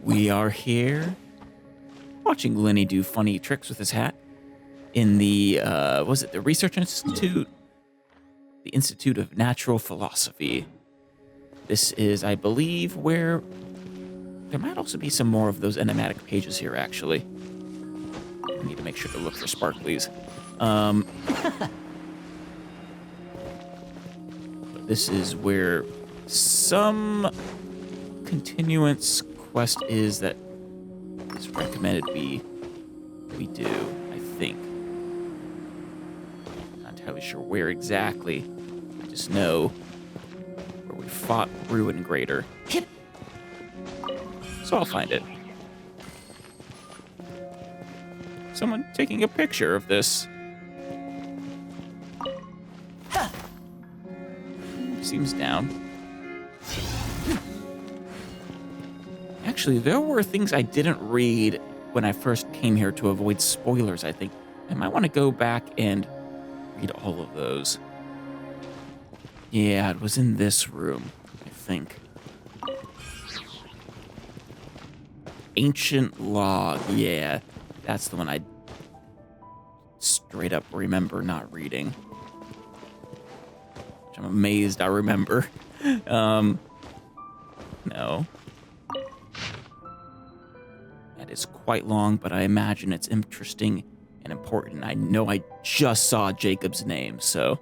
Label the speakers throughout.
Speaker 1: We are here watching Lenny do funny tricks with his hat in the, was it the Research Institute? The Institute of Natural Philosophy. This is, I believe, where there might also be some more of those enigmatic pages here, actually. I need to make sure to look for sparklies. This is where some continuance quest is that is recommended we do, I think. Not entirely sure where exactly. I just know where we fought Ruin Greater. So I'll find it. Someone taking a picture of this. Seems down. Actually, there were things I didn't read when I first came here to avoid spoilers, I think. I might want to go back and read all of those. Yeah, it was in this room, I think. Ancient Log, yeah. That's the one I straight up remember not reading. Which I'm amazed I remember. No. That is quite long, but I imagine it's interesting and important. I know I just saw Jakob's name, so...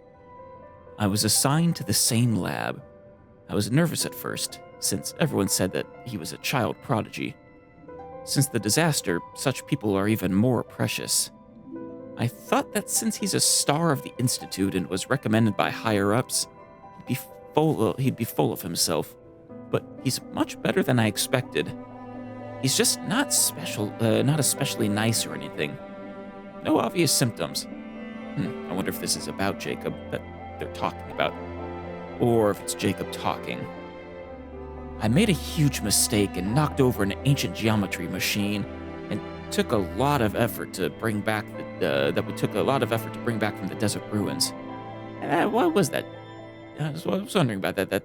Speaker 1: I was assigned to the same lab. I was nervous at first, since everyone said that he was a child prodigy. Since the disaster, such people are even more precious. I thought that since he's a star of the Institute and was recommended by higher-ups, he'd be full of himself. But he's much better than I expected. He's just not special, not especially nice or anything. No obvious symptoms. I wonder if this is about Jakob that they're talking about, or if it's Jakob talking. I made a huge mistake and knocked over an ancient geometry machine, and took a lot of effort to bring back from the desert ruins. What was that? I was wondering about that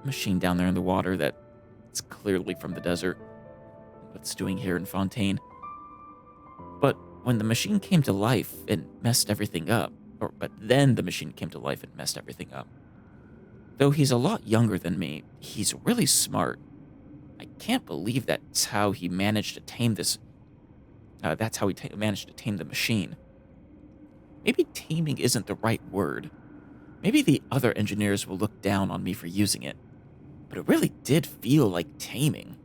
Speaker 1: machine down there in the water that's clearly from the desert. What's doing here in Fontaine? But when the machine came to life and messed everything up, Though he's a lot younger than me, he's really smart. I can't believe that's how he managed to tame this. Managed to tame the machine. Maybe taming isn't the right word. Maybe the other engineers will look down on me for using it. But it really did feel like taming.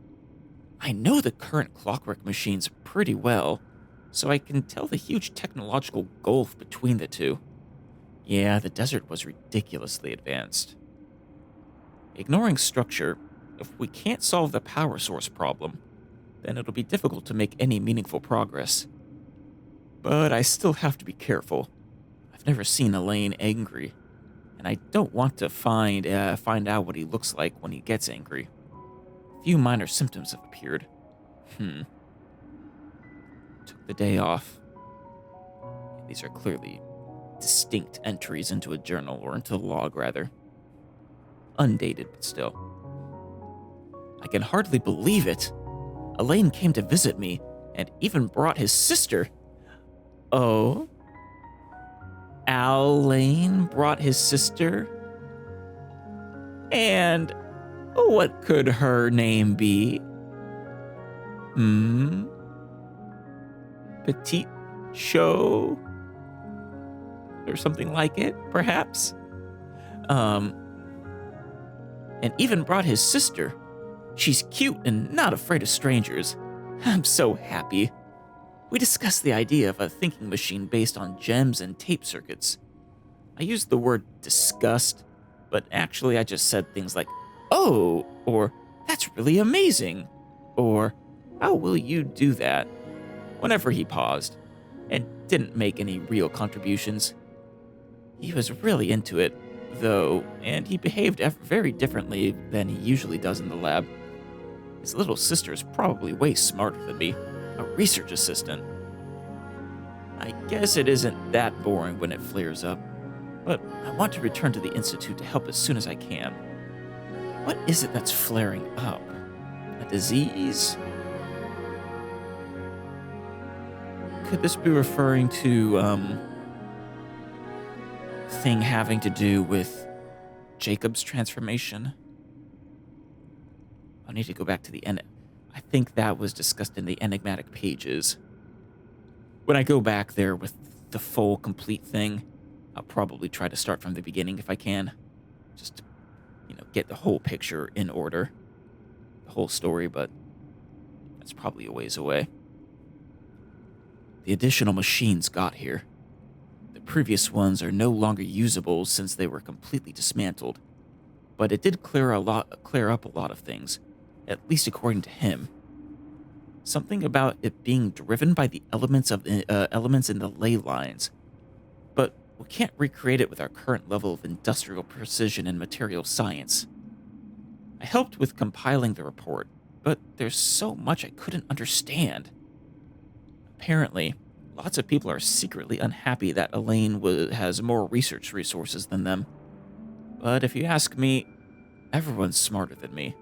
Speaker 1: I know the current clockwork machines pretty well, so I can tell the huge technological gulf between the two. Yeah, the desert was ridiculously advanced. Ignoring structure, if we can't solve the power source problem, then it'll be difficult to make any meaningful progress. But I still have to be careful. I've never seen Elaine angry, and I don't want to find out what he looks like when he gets angry. A few minor symptoms have appeared. Took the day off. These are clearly distinct entries into a journal, or into a log, rather. Undated, but still. I can hardly believe it. Elaine came to visit me, and even brought his sister. Oh? Elaine brought his sister? And what could her name be? Petite Show? Or something like it, perhaps? And even brought his sister. She's cute and not afraid of strangers. I'm so happy. We discussed the idea of a thinking machine based on gems and tape circuits. I used the word disgust, but actually I just said things like, oh, or that's really amazing, or how will you do that? Whenever he paused, and didn't make any real contributions. He was really into it, though, and he behaved very differently than he usually does in the lab. His little sister's probably way smarter than me, a research assistant. I guess it isn't that boring when it flares up, but I want to return to the Institute to help as soon as I can. What is it that's flaring up? A disease? Could this be referring to, thing having to do with Jacob's transformation? I need to go back to the end. I think that was discussed in the enigmatic pages. When I go back there with the full, complete thing, I'll probably try to start from the beginning if I can. Just to, get the whole picture in order. The whole story, but that's probably a ways away. The additional machines got here. The previous ones are no longer usable since they were completely dismantled. But it did clear up a lot of things, at least according to him. Something about it being driven by the elements in the ley lines. But we can't recreate it with our current level of industrial precision and material science. I helped with compiling the report, but there's so much I couldn't understand. Apparently, lots of people are secretly unhappy that Elaine has more research resources than them. But if you ask me, everyone's smarter than me,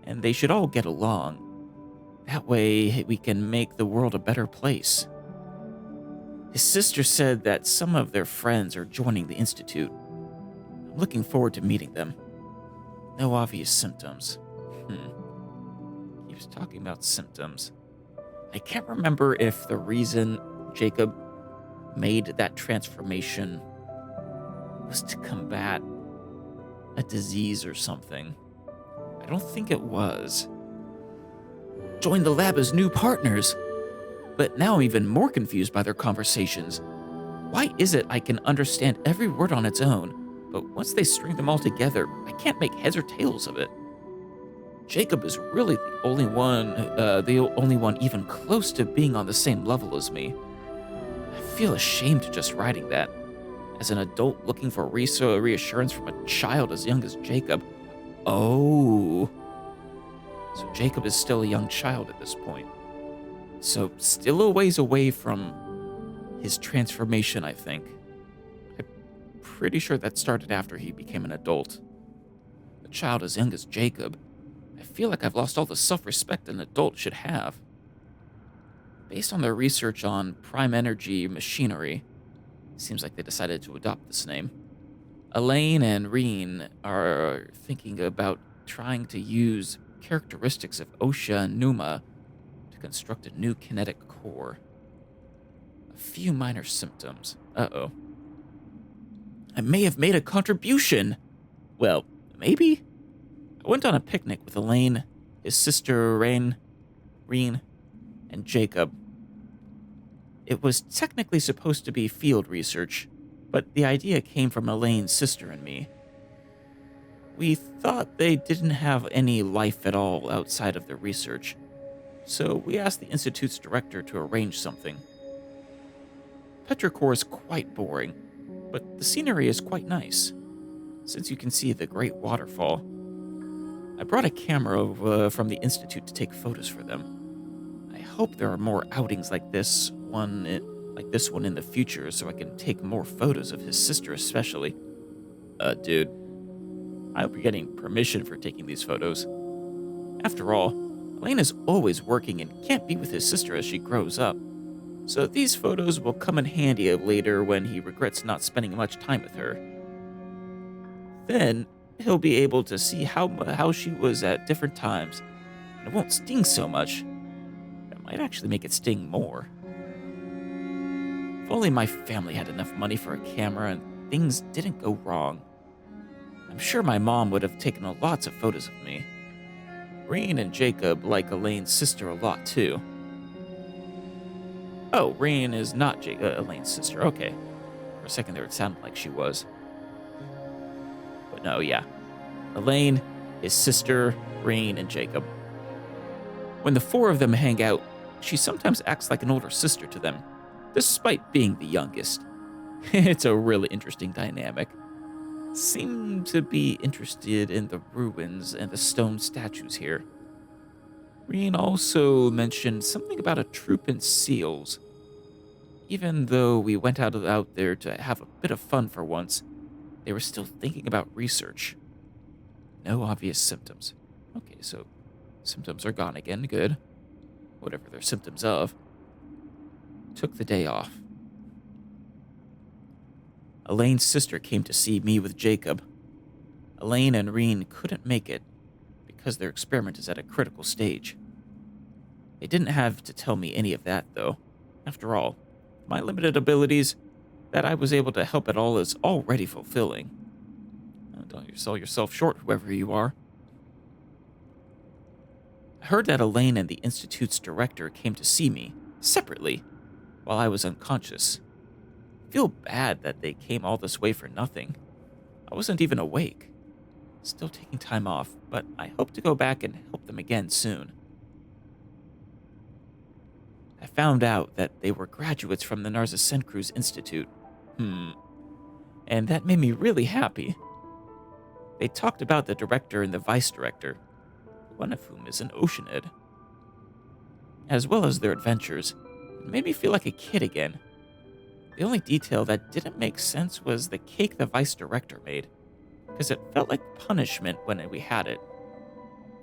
Speaker 1: and they should all get along. That way, we can make the world a better place. His sister said that some of their friends are joining the Institute. I'm looking forward to meeting them. No obvious symptoms. Keeps talking about symptoms. I can't remember if the reason Jacob made that transformation was to combat a disease or something. I don't think it was. Join the lab as new partners. But now I'm even more confused by their conversations. Why is it I can understand every word on its own, but once they string them all together, I can't make heads or tails of it? Jacob is really the only one even close to being on the same level as me. I feel ashamed just writing that. As an adult looking for reassurance from a child as young as Jacob. Oh. So Jacob is still a young child at this point. So still a ways away from his transformation, I think. I'm pretty sure that started after he became an adult. A child as young as Jacob. I feel like I've lost all the self-respect an adult should have. Based on their research on prime energy machinery, it seems like they decided to adopt this name. Elaine and Reen are thinking about trying to use characteristics of Osha and Numa to construct a new kinetic core. A few minor symptoms. Uh-oh. I may have made a contribution. Well, maybe. I went on a picnic with Elaine, his sister Reen, and Jacob. It was technically supposed to be field research, but the idea came from Elaine's sister and me. We thought they didn't have any life at all outside of their research, so we asked the Institute's director to arrange something. Petrichor is quite boring, but the scenery is quite nice, since you can see the great waterfall. I brought a camera over from the Institute to take photos for them. I hope there are more outings like this one in the future so I can take more photos of his sister especially. Dude, I hope you're getting permission for taking these photos. After all, Elaine is always working and can't be with his sister as she grows up. So these photos will come in handy later when he regrets not spending much time with her. Then, he'll be able to see how she was at different times, and it won't sting so much. It might actually make it sting more. If only my family had enough money for a camera and things didn't go wrong. I'm sure my mom would have taken lots of photos of me. Reen and Jacob like Elaine's sister a lot too. Oh, Reen is not Elaine's sister. Okay. For a second there, it sounded like she was. But no, yeah. Elaine, his sister, Reen, and Jacob. When the four of them hang out, she sometimes acts like an older sister to them, despite being the youngest. It's a really interesting dynamic. Seem to be interested in the ruins and the stone statues here. Reen also mentioned something about a troop in seals. Even though we went out there to have a bit of fun for once, they were still thinking about research. No obvious symptoms. Okay, so Symptoms are gone again, good. Whatever they're symptoms of. Took the day off. Elaine's sister came to see me with Jacob. Elaine and Reen couldn't make it because their experiment is at a critical stage. They didn't have to tell me any of that, though. After all, my limited abilities, that I was able to help at all is already fulfilling. Don't sell yourself short, whoever you are. I heard that Elaine and the Institute's director came to see me, separately, while I was unconscious. I feel bad that they came all this way for nothing. I wasn't even awake. Still taking time off, but I hope to go back and help them again soon. I found out that they were graduates from the Narza Institute. And that made me really happy. They talked about the director and the vice director, one of whom is an Oceanid, as well as their adventures. It made me feel like a kid again. The only detail that didn't make sense was the cake the vice director made, because it felt like punishment when we had it.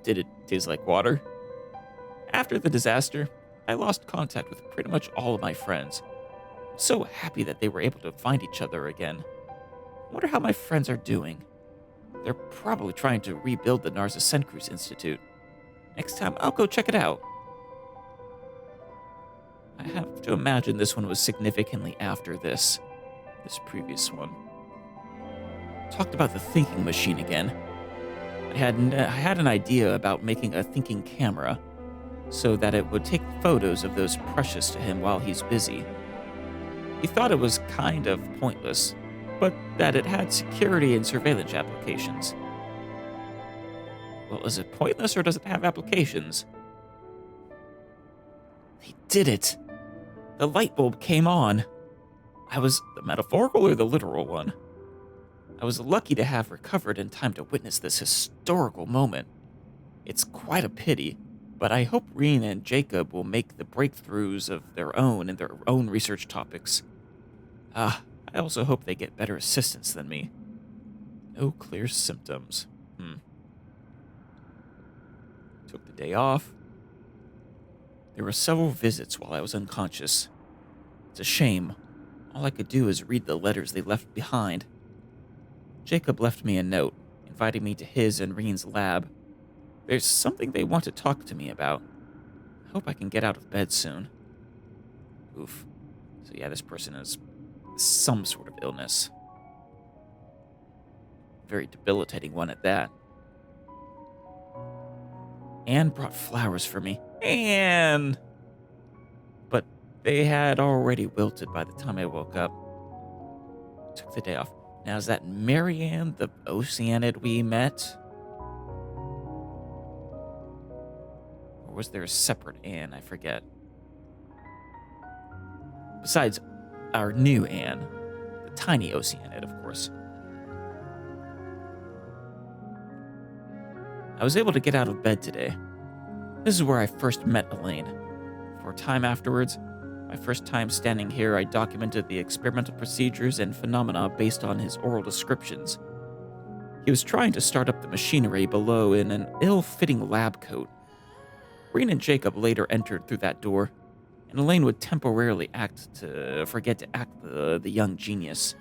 Speaker 1: Did it taste like water? After the disaster, I lost contact with pretty much all of my friends. I'm so happy that they were able to find each other again. I wonder how my friends are doing. They're probably trying to rebuild the Narza Institute. Next time, I'll go check it out. I have to imagine this one was significantly after this previous one. Talked about the thinking machine again. I had an idea about making a thinking camera so that it would take photos of those precious to him while he's busy. He thought it was kind of pointless, but that it had security and surveillance applications. Well, is it pointless or does it have applications? They did it! The light bulb came on. I was the metaphorical or the literal one? I was lucky to have recovered in time to witness this historical moment. It's quite a pity, but I hope Reen and Jacob will make the breakthroughs of their own in their own research topics. I also hope they get better assistance than me. No clear symptoms. Took the day off. There were several visits while I was unconscious. It's a shame. All I could do is read the letters they left behind. Jacob left me a note, inviting me to his and Reen's lab. There's something they want to talk to me about. I hope I can get out of bed soon. Oof. So yeah, this person has some sort of illness. Very debilitating one at that. Anne brought flowers for me. Anne! But they had already wilted by the time I woke up. Took the day off. Now, is that Marianne, the Oceanid we met? Or was there a separate Anne? I forget. Besides our new Anne, the tiny Oceanid, of course. I was able to get out of bed today. This is where I first met Elaine. For a time afterwards, my first time standing here, I documented the experimental procedures and phenomena based on his oral descriptions. He was trying to start up the machinery below in an ill-fitting lab coat. Reen and Jacob later entered through that door, and Elaine would temporarily forget to act the young genius,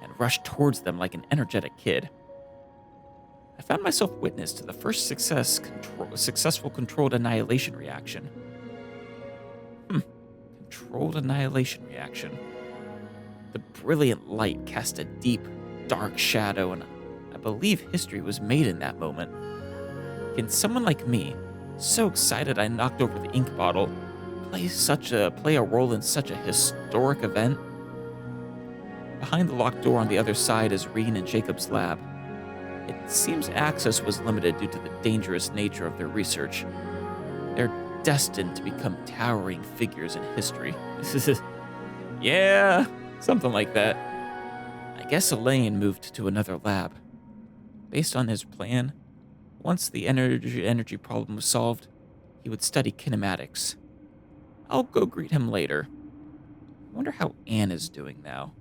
Speaker 1: and rush towards them like an energetic kid. I found myself witness to the first successful controlled annihilation reaction. Controlled annihilation reaction. The brilliant light cast a deep, dark shadow, and I believe history was made in that moment. Can someone like me, so excited I knocked over the ink bottle, play a role in such a historic event? Behind the locked door on the other side is Reen and Jacob's lab. It seems access was limited due to the dangerous nature of their research. They're destined to become towering figures in history. Yeah, something like that. I guess Elaine moved to another lab. Based on his plan, once the energy problem was solved, he would study kinematics. I'll go greet him later. I wonder how Anne is doing now.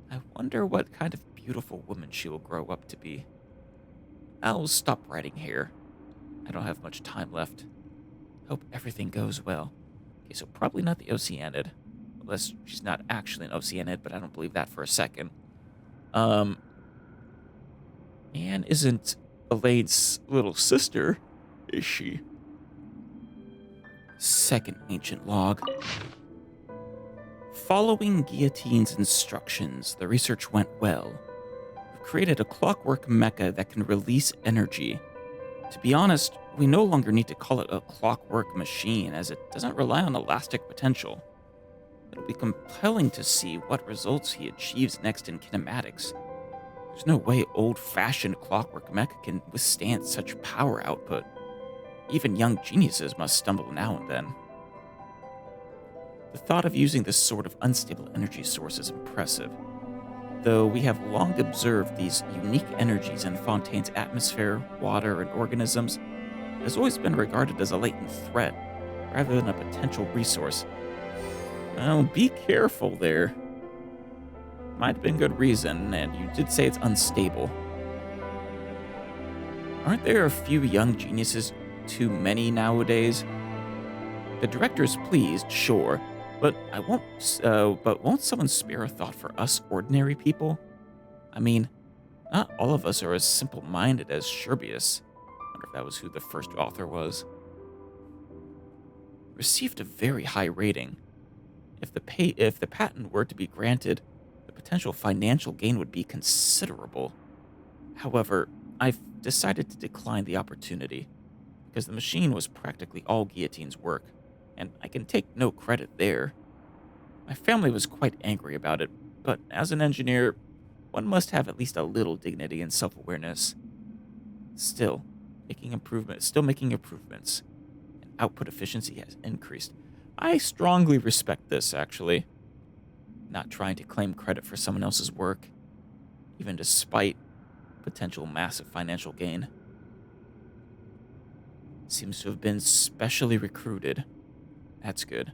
Speaker 1: I wonder what kind of beautiful woman she will grow up to be. I'll stop writing here. I don't have much time left. Hope everything goes well. Okay, so probably not the Oceanid. Unless she's not actually an Oceanid, but I don't believe that for a second. Anne isn't Elaine's little sister, is she? Second ancient log. Following Guillotine's instructions, the research went well. We've created a clockwork mecha that can release energy. To be honest, we no longer need to call it a clockwork machine, as it doesn't rely on elastic potential. It'll be compelling to see what results he achieves next in kinematics. There's no way old-fashioned clockwork mecha can withstand such power output. Even young geniuses must stumble now and then. The thought of using this sort of unstable energy source is impressive. Though we have long observed these unique energies in Fontaine's atmosphere, water, and organisms, it has always been regarded as a latent threat, rather than a potential resource. Well, be careful there. Might have been good reason, and you did say it's unstable. Aren't there a few young geniuses too many nowadays? The director is pleased, sure, but won't someone spare a thought for us ordinary people? I mean, not all of us are as simple-minded as Sherbius. Wonder if that was who the first author was. Received a very high rating. If the patent were to be granted, the potential financial gain would be considerable. However, I've decided to decline the opportunity, because the machine was practically all Guillotine's work, and I can take no credit there. My family was quite angry about it, but as an engineer, one must have at least a little dignity and self-awareness. Still making improvements, and output efficiency has increased. I strongly respect this, actually. Not trying to claim credit for someone else's work, even despite potential massive financial gain. Seems to have been specially recruited. That's good.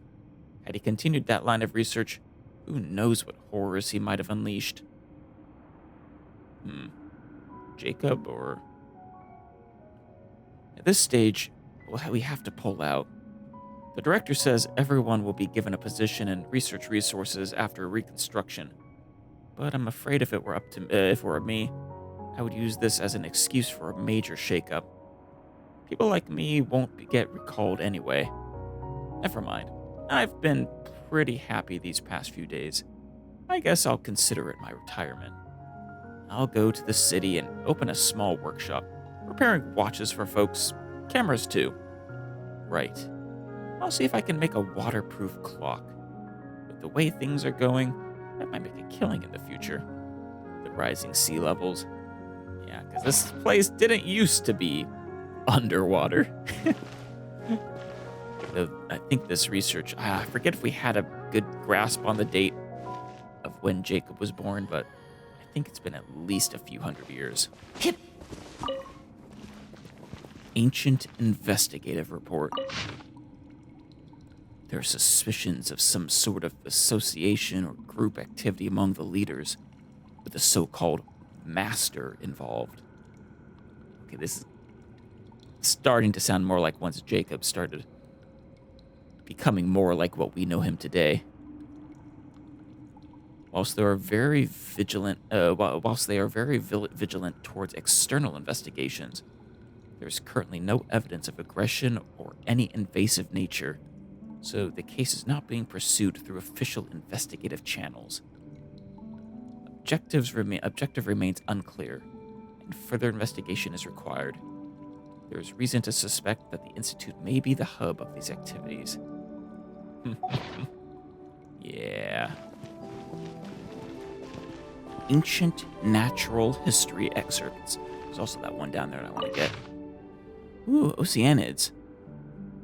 Speaker 1: Had he continued that line of research, who knows what horrors he might have unleashed. Jacob, or... At this stage, we have to pull out. The director says everyone will be given a position and research resources after reconstruction. But I'm afraid if it were me, I would use this as an excuse for a major shakeup. People like me won't get recalled anyway. Never mind. I've been pretty happy these past few days. I guess I'll consider it my retirement. I'll go to the city and open a small workshop, repairing watches for folks, cameras too. Right. I'll see if I can make a waterproof clock. With the way things are going, I might make a killing in the future. The rising sea levels. Yeah, because this place didn't used to be underwater. I think this research, I forget if we had a good grasp on the date of when Jacob was born, but I think it's been at least a few hundred years. Ancient investigative report. There are suspicions of some sort of association or group activity among the leaders, with the so-called master involved. Okay, this is starting to sound more like once Jacob started becoming more like what we know him today. Whilst they are very vigilant towards external investigations, there's currently no evidence of aggression or any invasive nature, so the case is not being pursued through official investigative channels. Objective remains unclear, and further investigation is required. There is reason to suspect that the Institute may be the hub of these activities. Yeah. Ancient natural history excerpts. There's also that one down there that I want to get. Ooh, Oceanids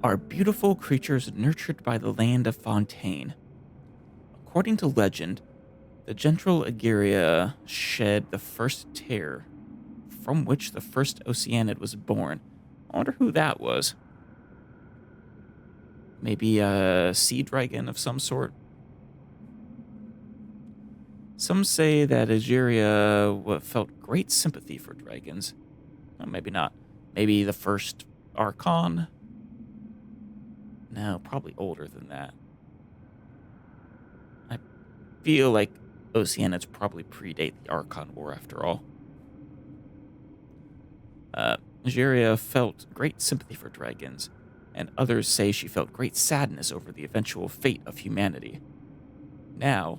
Speaker 1: are beautiful creatures nurtured by the land of Fontaine. According to legend, the gentle Aegeria shed the first tear, from which the first Oceanid was born. I wonder who that was. Maybe a sea dragon of some sort? Some say that Aegeria felt great sympathy for dragons. Well, maybe not. Maybe the first Archon? No, probably older than that. I feel like Oceanids probably predate the Archon War after all. Nigeria felt great sympathy for dragons, and others say she felt great sadness over the eventual fate of humanity. Now,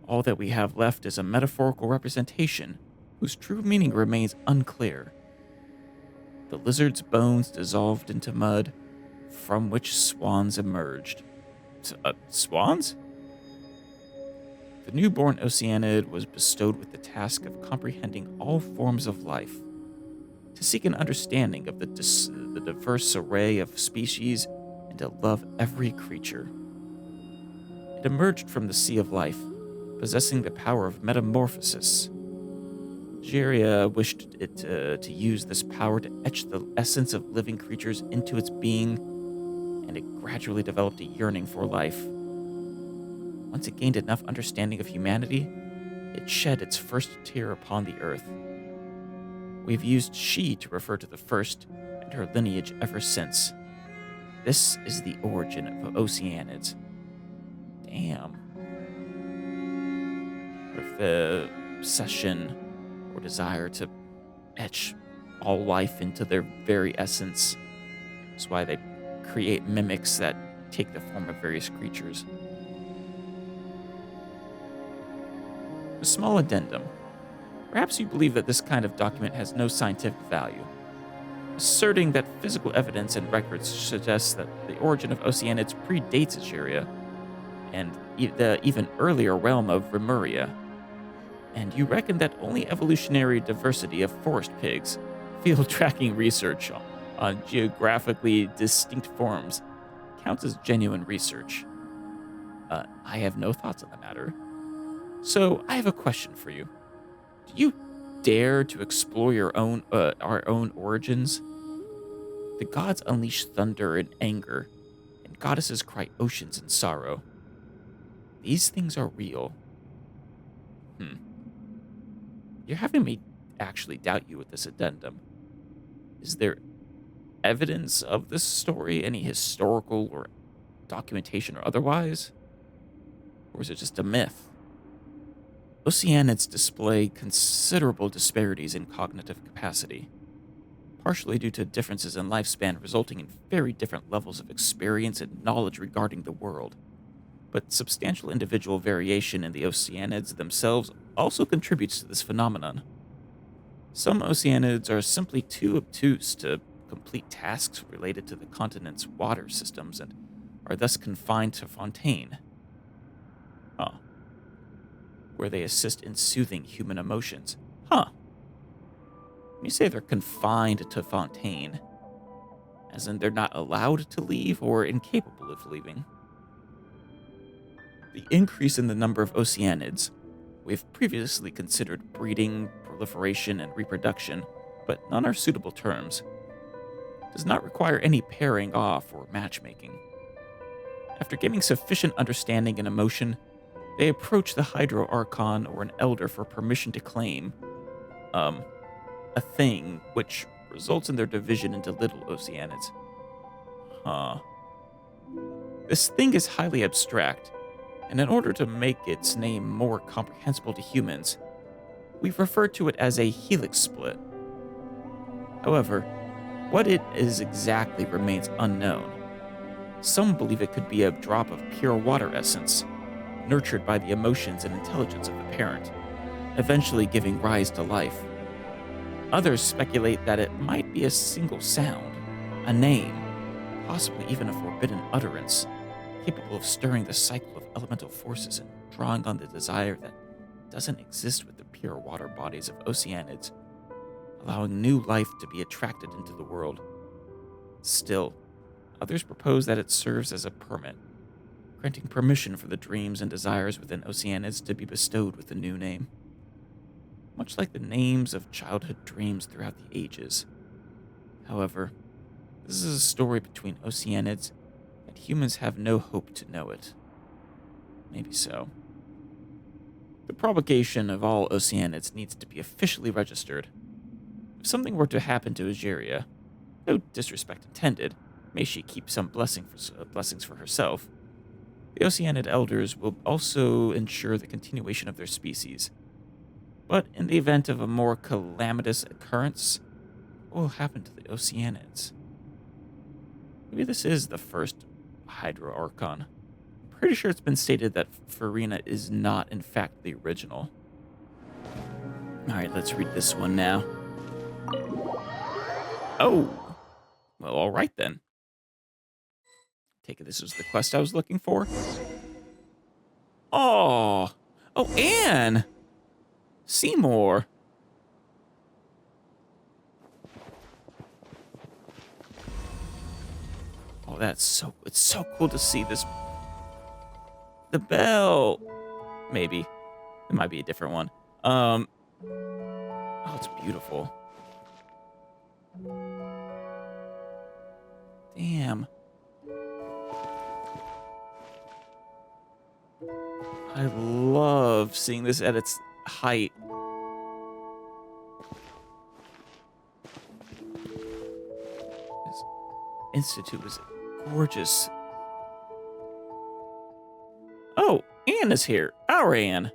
Speaker 1: all that we have left is a metaphorical representation whose true meaning remains unclear. The lizard's bones dissolved into mud, from which swans emerged. Swans? The newborn Oceanid was bestowed with the task of comprehending all forms of life, to seek an understanding of the diverse array of species, and to love every creature. It emerged from the sea of life, possessing the power of metamorphosis. Nigeria wished it to use this power to etch the essence of living creatures into its being, and it gradually developed a yearning for life. Once it gained enough understanding of humanity, it shed its first tear upon the earth. We've used she to refer to the first and her lineage ever since. This is the origin of Oceanids. Damn. What if the obsession or desire to etch all life into their very essence is why they create mimics that take the form of various creatures? A small addendum. Perhaps you believe that this kind of document has no scientific value. Asserting that physical evidence and records suggest that the origin of Oceanids predates Egeria and the even earlier realm of Remuria. And you reckon that only evolutionary diversity of forest pigs, field tracking research on geographically distinct forms, counts as genuine research. I have no thoughts on the matter. So I have a question for you. Do you dare to explore our own origins? The gods unleash thunder and anger, and goddesses cry oceans in sorrow. These things are real. You're having me actually doubt you with this addendum. Is there evidence of this story, any historical or documentation or otherwise? Or is it just a myth? Oceanids display considerable disparities in cognitive capacity, partially due to differences in lifespan resulting in very different levels of experience and knowledge regarding the world. But substantial individual variation in the Oceanids themselves also contributes to this phenomenon. Some Oceanids are simply too obtuse to complete tasks related to the continent's water systems and are thus confined to Fontaine, where they assist in soothing human emotions. When you say they're confined to Fontaine, as in they're not allowed to leave or incapable of leaving. The increase in the number of Oceanids, we've previously considered breeding, proliferation, and reproduction, but none are suitable terms, does not require any pairing off or matchmaking. After gaining sufficient understanding and emotion, they approach the Hydro Archon or an elder for permission to claim, a thing, which results in their division into little Oceanids. This thing is highly abstract, and in order to make its name more comprehensible to humans, we've referred to it as a helix split. However, what it is exactly remains unknown. Some believe it could be a drop of pure water essence, nurtured by the emotions and intelligence of the parent, eventually giving rise to life. Others speculate that it might be a single sound, a name, possibly even a forbidden utterance, capable of stirring the cycle of elemental forces and drawing on the desire that doesn't exist with the pure water bodies of Oceanids, allowing new life to be attracted into the world. Still, others propose that it serves as a permit, granting permission for the dreams and desires within Oceanids to be bestowed with a new name. Much like the names of childhood dreams throughout the ages. However, this is a story between Oceanids, and humans have no hope to know it. Maybe so. The propagation of all Oceanids needs to be officially registered. If something were to happen to Egeria, No disrespect intended. May she keep some blessings for herself. The Oceanid elders will also ensure the continuation of their species. But in the event of a more calamitous occurrence, what will happen to the Oceanids? Maybe this is the first Hydro Archon. I'm pretty sure it's been stated that Farina is not, in fact, the original. Alright, let's read this one now. Oh! Well, alright then. Take it this was the quest I was looking for. Oh! Oh, Anne! Seymour! Oh, it's so cool to see this. The bell. Maybe. It might be a different one. Oh, it's beautiful. Damn. I love seeing this at its height. This institute was gorgeous. Oh, Anne is here. Our Anne.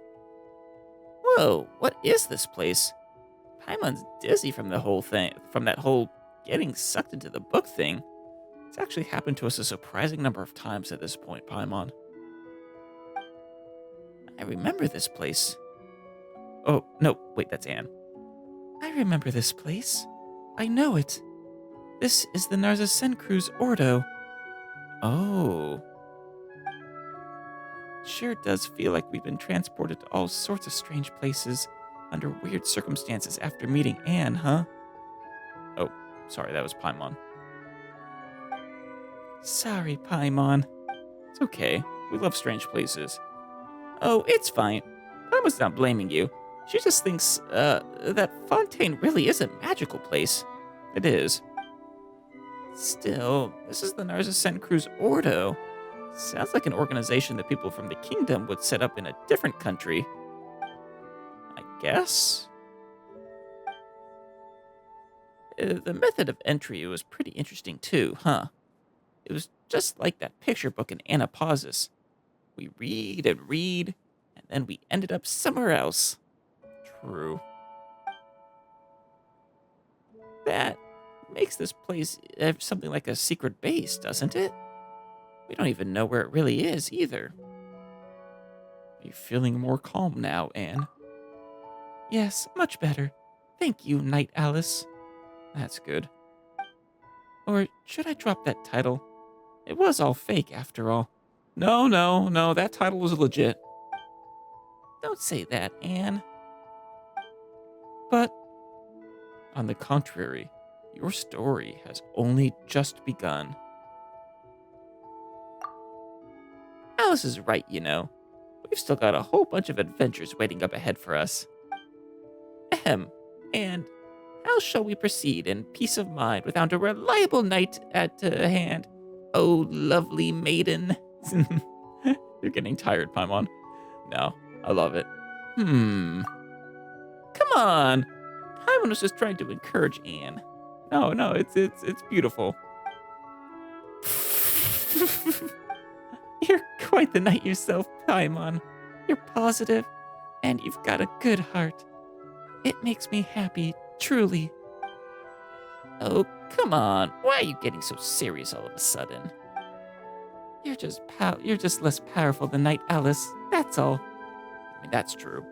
Speaker 1: Whoa, what is this place? Paimon's dizzy from the whole thing, from that whole getting sucked into the book thing. It's actually happened to us a surprising number of times at this point, Paimon. I remember this place. Oh, no, wait, that's Anne. I remember this place. I know it. This is the Narza-Senkru's Ordo. Oh. Sure does feel like we've been transported to all sorts of strange places under weird circumstances after meeting Anne, huh? Oh, sorry, that was Paimon. Sorry, Paimon. It's okay. We love strange places. Oh, it's fine. Paimon's not blaming you. She just thinks, that Fontaine really is a magical place. It is. Still, this is the Narza-Senkru's Ordo. Sounds like an organization that people from the kingdom would set up in a different country. I guess? The method of entry was pretty interesting too, huh? It was just like that picture book in Anapausis. We read and read, and then we ended up somewhere else. True. That makes this place something like a secret base, doesn't it? We don't even know where it really is, either. Are you feeling more calm now, Anne? Yes, much better. Thank you, Knight Alice. That's good. Or should I drop that title? It was all fake, after all. No, that title was legit. Don't say that, Anne. But, on the contrary, your story has only just begun. Alice is right, you know. We've still got a whole bunch of adventures waiting up ahead for us. Ahem. And how shall we proceed in peace of mind without a reliable knight at hand? Oh, lovely maiden. You're getting tired, Paimon. No, I love it. Come on. Paimon was just trying to encourage Anne. No, it's beautiful. You're quite the knight yourself, Paimon. You're positive, and you've got a good heart. It makes me happy, truly. Oh, come on. Why are you getting so serious all of a sudden? You're just less powerful than Knight Alice, that's all. I mean, that's true.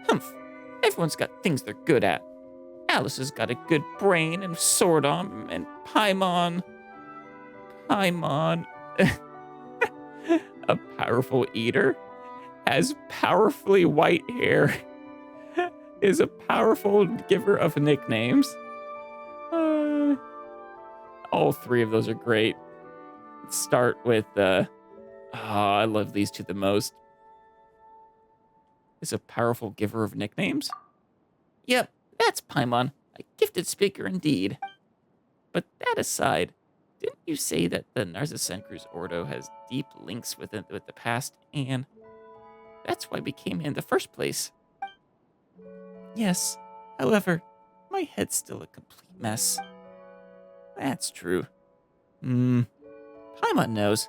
Speaker 1: Humph. Everyone's got things they're good at. Alice has got a good brain and sword arm, and Paimon... a powerful eater, has powerfully white hair, is a powerful giver of nicknames. All three of those are great. Let's start with, I love these two the most. Is a powerful giver of nicknames? Yep, that's Paimon, a gifted speaker indeed. But that aside, didn't you say that the Narza-Senkru's Ordo has deep links with the past, and that's why we came in the first place? Yes, however, my head's still a complete mess. That's true. Paimon knows.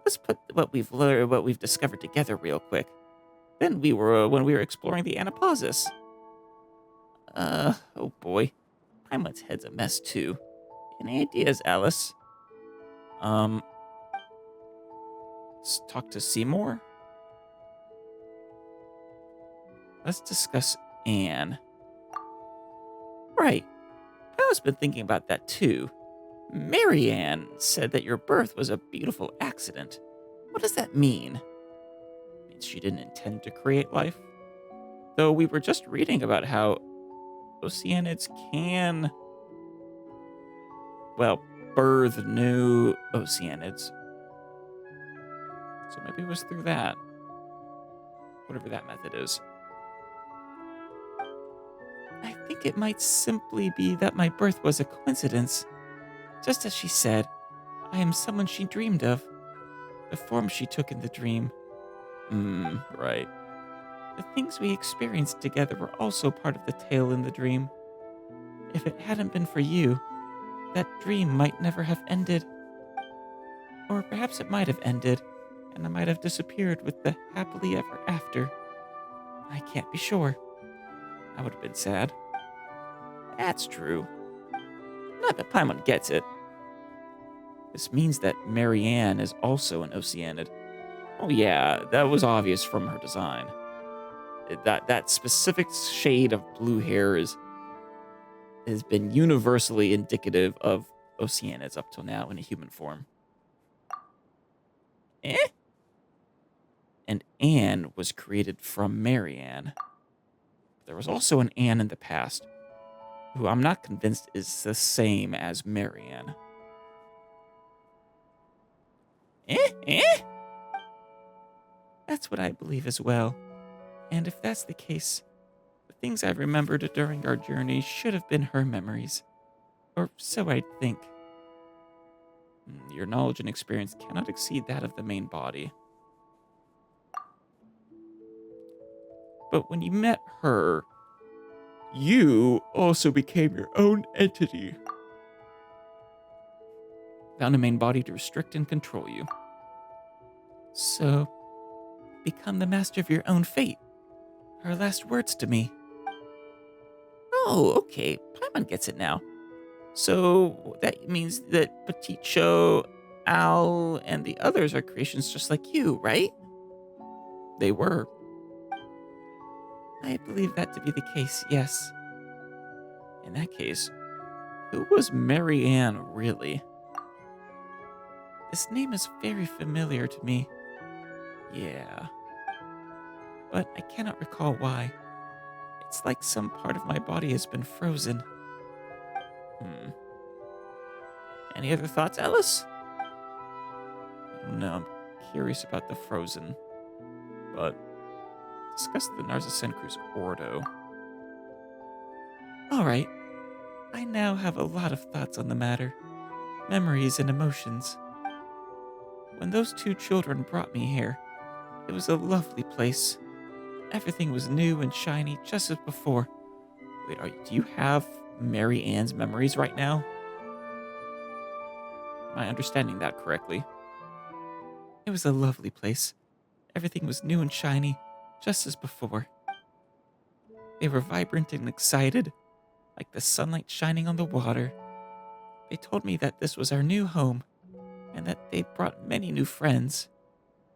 Speaker 1: Let's put what we've learned, what we've discovered together real quick. Then when we were exploring the Anapausis. Oh boy. Paimon's head's a mess too. Any ideas, Alice? Let's talk to Seymour. Let's discuss Anne. Right. I was been thinking about that too. Marianne said that your birth was a beautiful accident. What does that mean? It means she didn't intend to create life? Though we were just reading about how Oceanids can, well, birth new Oceanids. So maybe it was through that. Whatever that method is. I think it might simply be that my birth was a coincidence. Just as she said, I am someone she dreamed of. The form she took in the dream. Right. The things we experienced together were also part of the tale in the dream. If it hadn't been for you, that dream might never have ended. Or perhaps it might have ended, and I might have disappeared with the happily ever after. I can't be sure. That would have been sad. That's true. Not that Paimon gets it. This means that Marianne is also an Oceanid. Oh yeah, that was obvious from her design. That specific shade of blue hair has been universally indicative of Oceanids up till now in a human form. And Anne was created from Marianne. There was also an Anne in the past, who I'm not convinced is the same as Marianne. That's what I believe as well. And if that's the case, the things I remembered during our journey should have been her memories. Or so I'd think. Your knowledge and experience cannot exceed that of the main body. But when you met her, you also became your own entity. Found a main body to restrict and control you. So, become the master of your own fate. Her last words to me. Oh, okay. Paimon gets it now. So that means that Peticho, Al, and the others are creations just like you, right? They were. I believe that to be the case, yes. In that case, who was Marianne really? This name is very familiar to me. Yeah. But I cannot recall why. It's like some part of my body has been frozen. Any other thoughts, Alice? I don't know. I'm curious about the frozen. But discuss the Narzasenkru's Ordo. Alright. I now have a lot of thoughts on the matter. Memories and emotions. When those two children brought me here, it was a lovely place. Everything was new and shiny, just as before. Wait, do you have Mary Ann's memories right now? Am I understanding that correctly? It was a lovely place. Everything was new and shiny, just as before. They were vibrant and excited, like the sunlight shining on the water. They told me that this was our new home, and that they brought many new friends,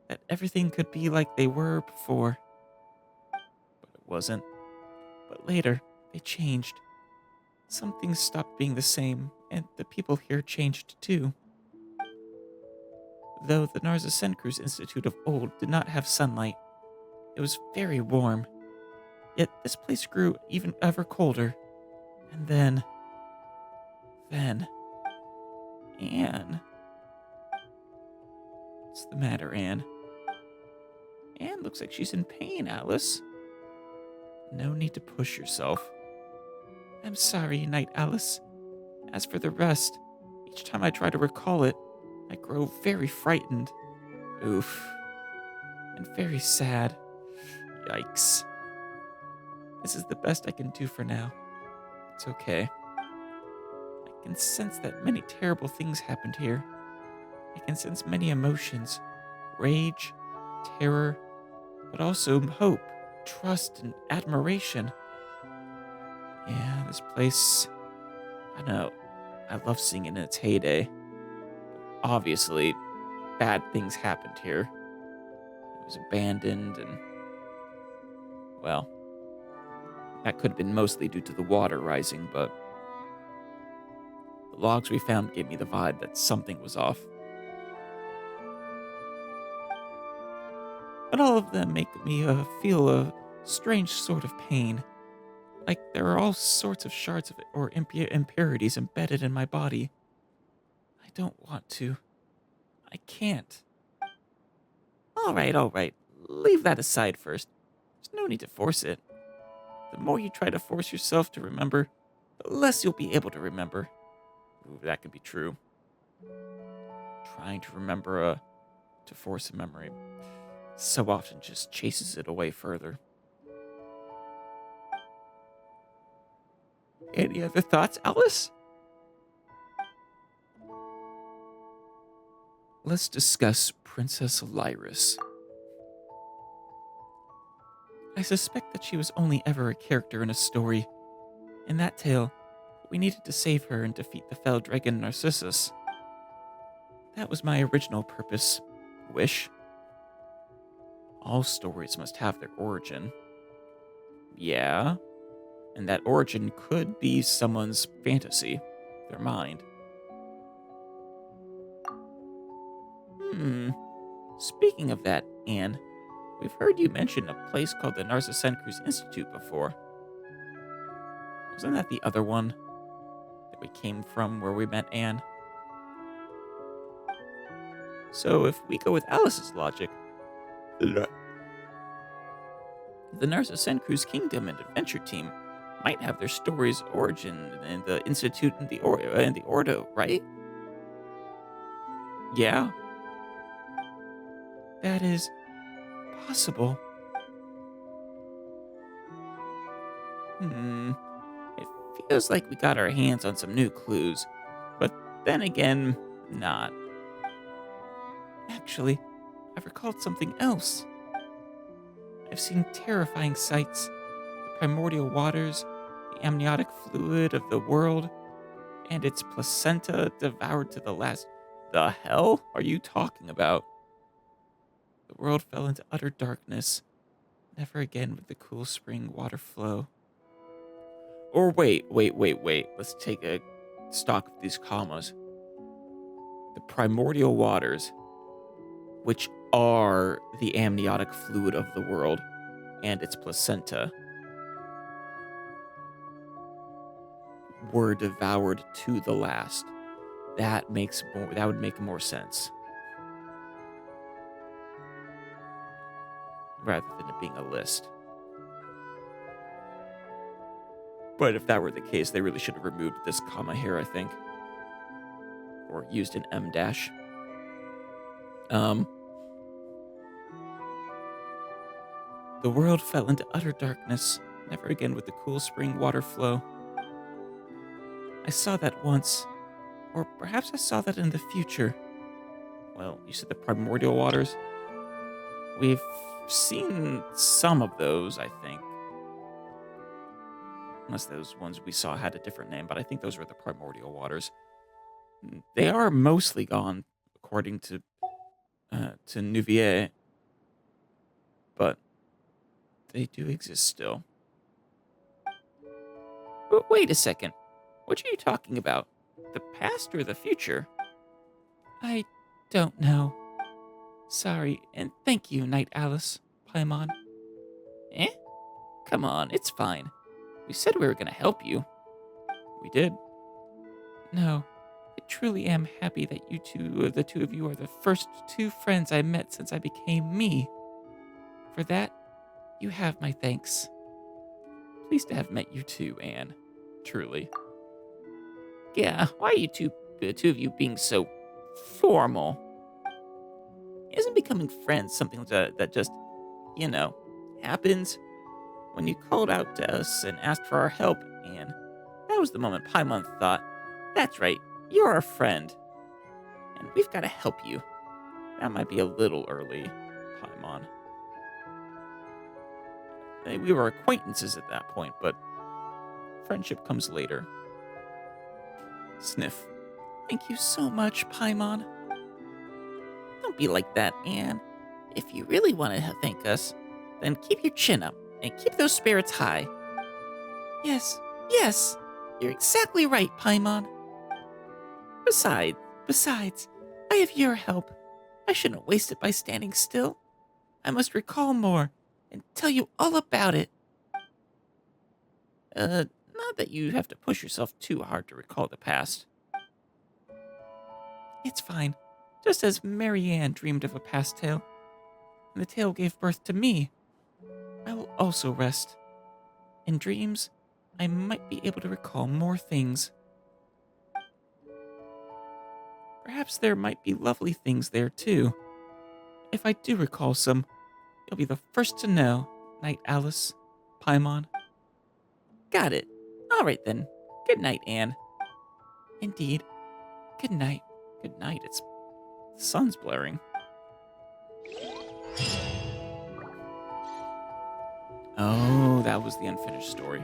Speaker 1: that everything could be like they were before. But it wasn't. But later, they changed. Some things stopped being the same, and the people here changed too. Though the Narzasenkru's Institute of old did not have sunlight, it was very warm. Yet this place grew even ever colder. And then... Anne. What's the matter, Anne? Anne looks like she's in pain, Alice. No need to push yourself. I'm sorry, Knight Alice. As for the rest, each time I try to recall it, I grow very frightened. Oof. And very sad. Yikes. This is the best I can do for now. It's okay. I can sense that many terrible things happened here. I can sense many emotions, rage, terror, but also hope, trust, and admiration. Yeah, this place, I don't know, I love seeing it in its heyday. Obviously, bad things happened here. It was abandoned, and, well, that could have been mostly due to the water rising, but the logs we found gave me the vibe that something was off. But all of them make me feel a strange sort of pain. Like there are all sorts of shards of it or impurities embedded in my body. I don't want to. I can't. All right. Leave that aside first. There's no need to force it. The more you try to force yourself to remember, the less you'll be able to remember. Ooh, that could be true. Trying to remember to force a memory so often just chases it away further. Any other thoughts, Alice? Let's discuss Princess Lyris. I suspect that she was only ever a character in a story. In that tale, we needed to save her and defeat the fell dragon Narcissus. That was my original purpose, wish. All stories must have their origin. Yeah, and that origin could be someone's fantasy, their mind. Speaking of that, Anne, we've heard you mention a place called the Narcissus Institute before. Wasn't that the other one that we came from where we met Anne? So if we go with Alice's logic, the Narcissus Kingdom and Adventure Team might have their story's origin in the Institute and the Ordo, right? Yeah, that is possible. It feels like we got our hands on some new clues, but then again, not. Actually, I've recalled something else. I've seen terrifying sights. The primordial waters, the amniotic fluid of the world, and its placenta devoured to the last. The hell are you talking about? The world fell into utter darkness. Never again would the cool spring water flow. Or wait. Let's take a stock of these commas. The primordial waters, which are the amniotic fluid of the world, and its placenta, were devoured to the last. That would make more sense. Rather than it being a list. But if that were the case, they really should have removed this comma here, I think. Or used an M dash. The world fell into utter darkness. Never again would the cool spring water flow. I saw that once. Or perhaps I saw that in the future. Well, you said the primordial waters? We've seen some of those, I think. Unless those ones we saw had a different name, but I think those were the primordial waters. They are mostly gone, according to Nouvier. But they do exist still. But wait a second. What are you talking about? The past or the future? I don't know. Sorry, and thank you, Knight Alice, Paimon. Eh? Come on, it's fine. We said we were going to help you. We did. No, I truly am happy that the two of you are the first two friends I met since I became me. For that, you have my thanks. Pleased to have met you too, Anne. Truly. Yeah, why are the two of you being so formal? Isn't becoming friends something that just, happens? When you called out to us and asked for our help, Anne, that was the moment Paimon thought, That's right, you're our friend, and we've got to help you. That might be a little early, Paimon. We were acquaintances at that point, but friendship comes later. Sniff. Thank you so much, Paimon. Don't be like that, Anne. If you really want to thank us, then keep your chin up and keep those spirits high. Yes, you're exactly right, Paimon. Besides, I have your help. I shouldn't waste it by standing still. I must recall more and tell you all about it. Not that you have to push yourself too hard to recall the past. It's fine. Just as Marianne dreamed of a past tale, and the tale gave birth to me, I will also rest. In dreams, I might be able to recall more things. Perhaps there might be lovely things there, too. If I do recall some, you'll be the first to know, Night Alice, Paimon. Got it. All right, then. Good night, Anne. Indeed. Good night. Good night. The sun's blaring. Oh, that was the unfinished story.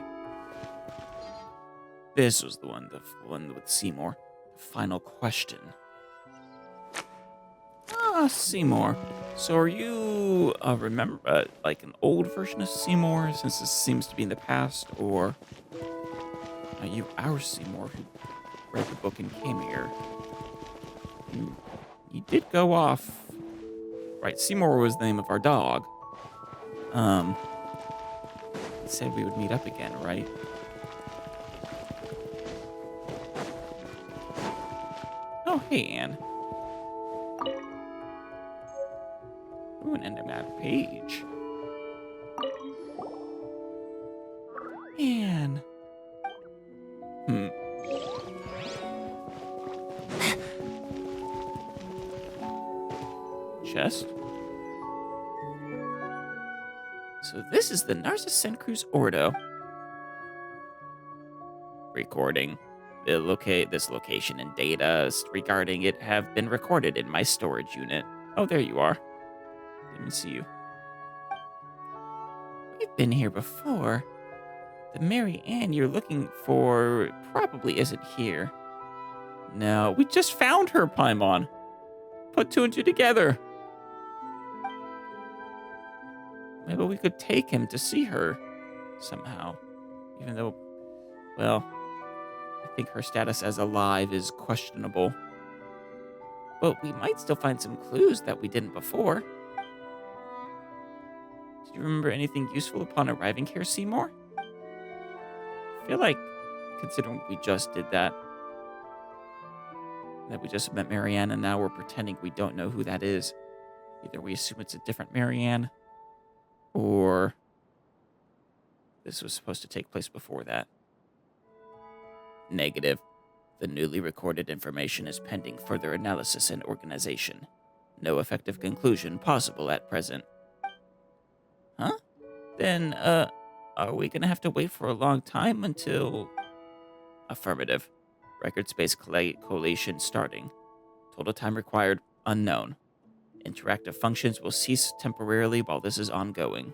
Speaker 1: This was the one with Seymour. The final question. Seymour. So are you, like an old version of Seymour, since this seems to be in the past, or are you our Seymour who read the book and came here? You did go off. Right, Seymour was the name of our dog. Said we would meet up again, right? Oh, hey, Anne. Ooh, an enigmatic page. Anne. Chest? So this is the Narcissus Cruz Ordo. Recording. This location and data regarding it have been recorded in my storage unit. Oh, there you are. Didn't see you. We've been here before. The Mary Ann you're looking for probably isn't here. No, we just found her, Paimon. Put two and two together. Maybe we could take him to see her somehow. Even though, well, I think her status as alive is questionable. But we might still find some clues that we didn't before. Do you remember anything useful upon arriving here, Seymour? I feel like, considering we just did that we just met Marianne and now we're pretending we don't know who that is. Either we assume it's a different Marianne, or this was supposed to take place before that. Negative. The newly recorded information is pending further analysis and organization. No effective conclusion possible at present. Huh? Then, are we gonna have to wait for a long time until... Affirmative. Record space collation starting. Total time required, unknown. Interactive functions will cease temporarily while this is ongoing.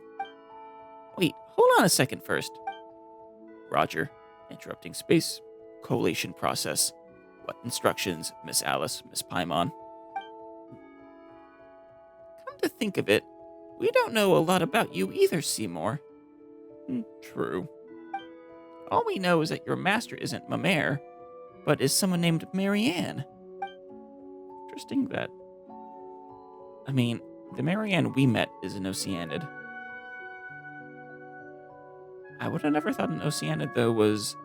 Speaker 1: Wait, hold on a second first. Roger. Interrupting space. Collation process. What instructions, Miss Alice, Miss Paimon? Come to think of it, we don't know a lot about you either, Seymour. True. All we know is that your master isn't Mamere, but is someone named Marianne. Interesting that... I mean, the Marianne we met is an Oceanid. I would have never thought an Oceanid, though, was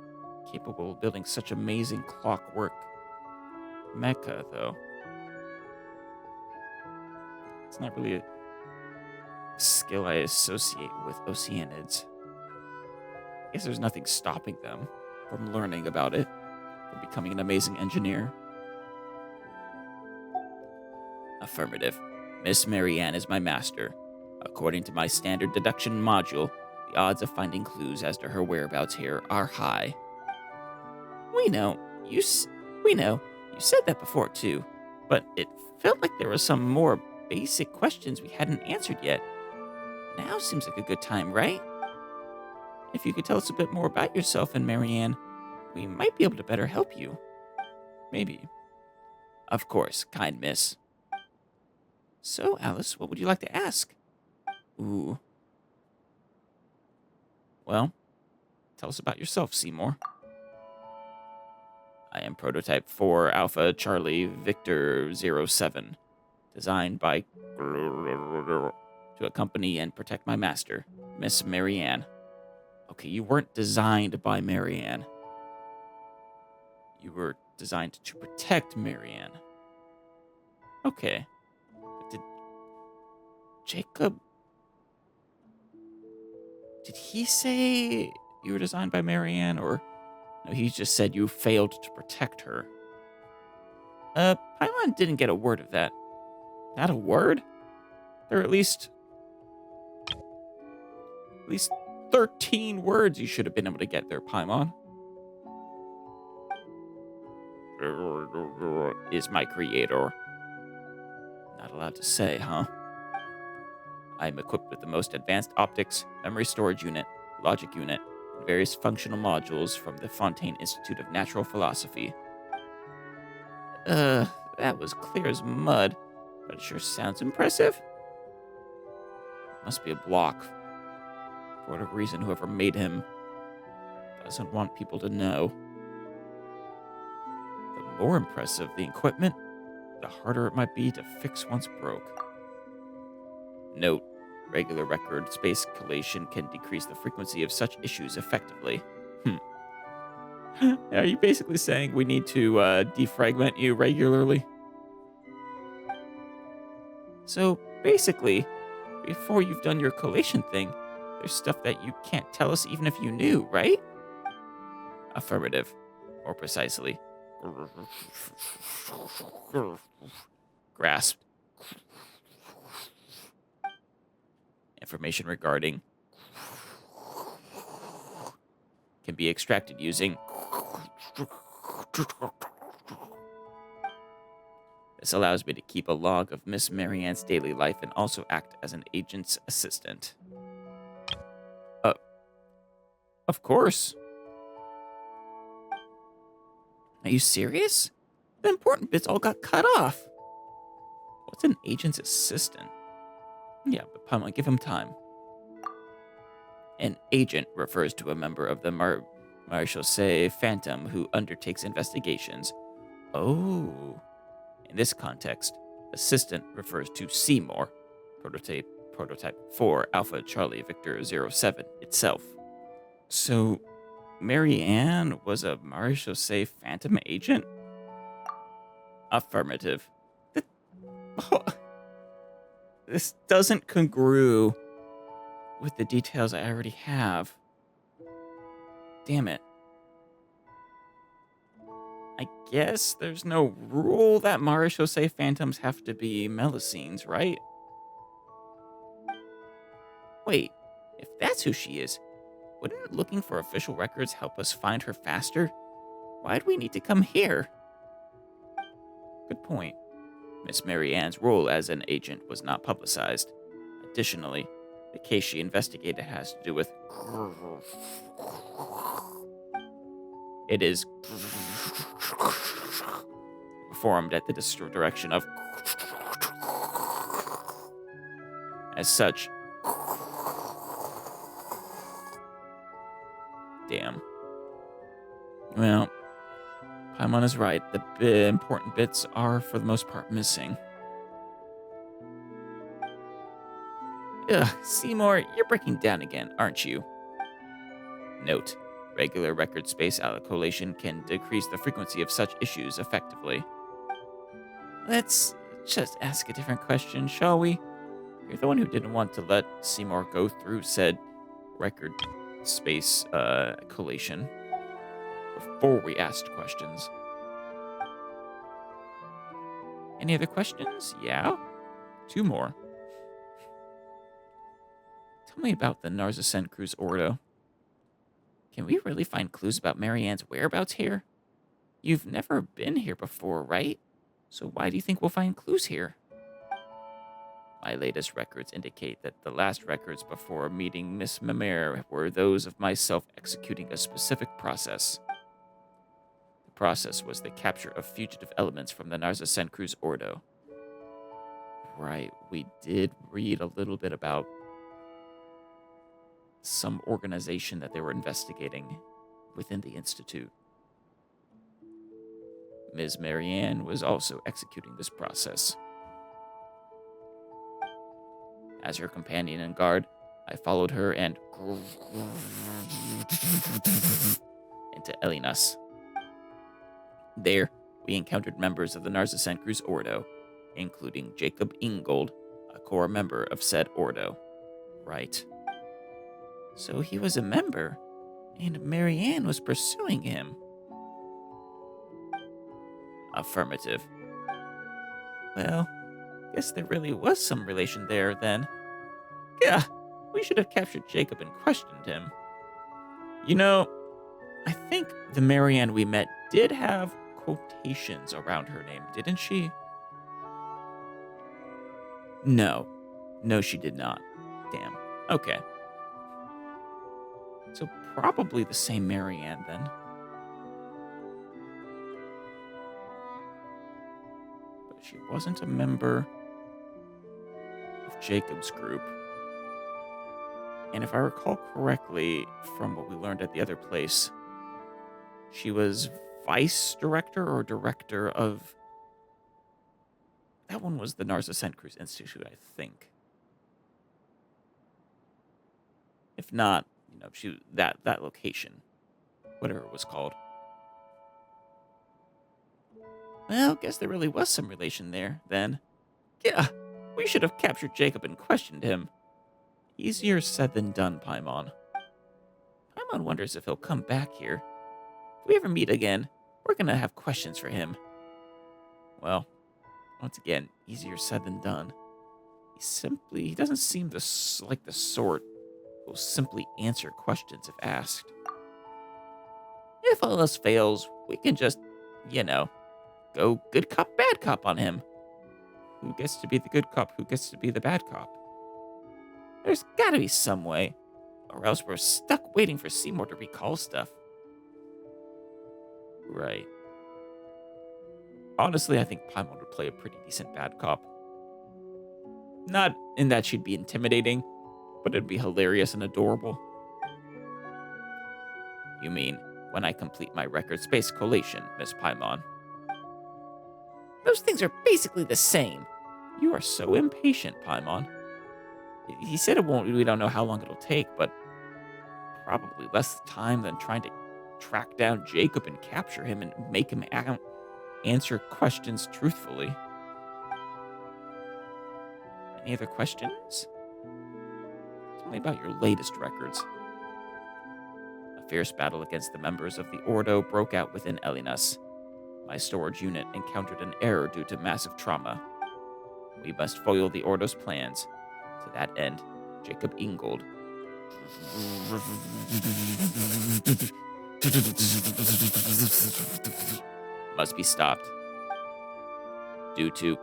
Speaker 1: capable of building such amazing clockwork mecha, though. It's not really a skill I associate with Oceanids. I guess there's nothing stopping them from learning about it, from becoming an amazing engineer. Affirmative. Miss Marianne is my master. According to my standard deduction module, the odds of finding clues as to her whereabouts here are high. We know. We know. You said that before, too. But it felt like there were some more basic questions we hadn't answered yet. Now seems like a good time, right? If you could tell us a bit more about yourself and Marianne, we might be able to better help you. Maybe. Of course, kind miss. So, Alice, what would you like to ask? Ooh. Well, tell us about yourself, Seymour. I am Prototype 4 Alpha Charlie Victor 07, designed by to accompany and protect my master, Miss Marianne. Okay, you weren't designed by Marianne. You were designed to protect Marianne. Okay. But did Jacob... Did he say you were designed by Marianne, or... No, he just said you failed to protect her. Paimon didn't get a word of that. Not a word? There are at least 13 words you should have been able to get there, Paimon. Is my creator. Not allowed to say, huh? I'm equipped with the most advanced optics, memory storage unit, logic unit, and various functional modules from the Fontaine Institute of Natural Philosophy. That was clear as mud, but it sure sounds impressive. Must be a block. For whatever reason, whoever made him doesn't want people to know. The more impressive the equipment, the harder it might be to fix once broke. Note, regular record space collation can decrease the frequency of such issues effectively. Are you basically saying we need to defragment you regularly? So, basically, before you've done your collation thing, there's stuff that you can't tell us even if you knew, right? Affirmative. More precisely. Grasped. Information regarding can be extracted using This allows me to keep a log of Miss Marianne's daily life and also act as an agent's assistant. Of course. Are you serious? The important bits all got cut off. What's an agent's assistant? Yeah, but Paimon, give him time. An agent refers to a member of the Marechaussee Phantom who undertakes investigations. Oh. In this context, assistant refers to Seymour, prototype 4 Alpha Charlie Victor 07 itself. So, Marianne was a Marechaussee Phantom agent? Affirmative. This doesn't congrue with the details I already have. Damn it. I guess there's no rule that Marechaussee Phantoms have to be Melusines, right? Wait, if that's who she is, wouldn't looking for official records help us find her faster? Why'd we need to come here? Good point. Miss Marianne's role as an agent was not publicized. Additionally, the case she investigated has to do with... It is performed at the direction of... As such... Damn. Well, Paimon is right. The important bits are, for the most part, missing. Ugh, Seymour, you're breaking down again, aren't you? Note, regular record space allocation can decrease the frequency of such issues effectively. Let's just ask a different question, shall we? You're the one who didn't want to let Seymour go through said record space collation before we asked questions. Any other questions? Yeah? 2 more. Tell me about the Narzacen Cruz Ordo. Can we really find clues about Marianne's whereabouts here? You've never been here before, right? So why do you think we'll find clues here? My latest records indicate that the last records before meeting Miss Mamere were those of myself executing a specific process. The process was the capture of fugitive elements from the Narza Cruz Ordo. Right, we did read a little bit about some organization that they were investigating within the Institute. Ms. Marianne was also executing this process. As her companion and guard, I followed her and into Elinas. There, we encountered members of the Narza Cruz Ordo, including Jakob Ingold, a core member of said Ordo. Right. So he was a member, and Marianne was pursuing him. Affirmative. Well, guess there really was some relation there, then. Yeah, we should have captured Jakob and questioned him. You know, I think the Marianne we met did have quotations around her name, didn't she? No. No, she did not. Damn. Okay. So probably the same Marianne, then. But she wasn't a member of Jacob's group. And if I recall correctly from what we learned at the other place, she was vice director or director of... That one was the Narza Cruz Institute, I think. If not, she that location, whatever it was called. Well, guess there really was some relation there, then. Yeah, we should have captured Jakob and questioned him. Easier said than done, Paimon. Paimon wonders if he'll come back here. If we ever meet again, we're gonna have questions for him. Well, once again, easier said than done. He doesn't seem like the sort who will simply answer questions if asked. If all else fails, we can just, go good cop, bad cop on him. Who gets to be the good cop? Who gets to be the bad cop? There's gotta be some way, or else we're stuck waiting for Seymour to recall stuff. Right. Honestly, I think Paimon would play a pretty decent bad cop. Not in that she'd be intimidating, but it'd be hilarious and adorable. You mean when I complete my record space collation, Miss Paimon? Those things are basically the same. You are so impatient, Paimon. He said we don't know how long it'll take, but probably less time than trying to track down Jakob and capture him and make him answer questions truthfully. Any other questions? Tell me about your latest records. A fierce battle against the members of the Ordo broke out within Elinas. My storage unit encountered an error due to massive trauma. We must foil the Ordo's plans. To that end, Jakob Ingold must be stopped. Due to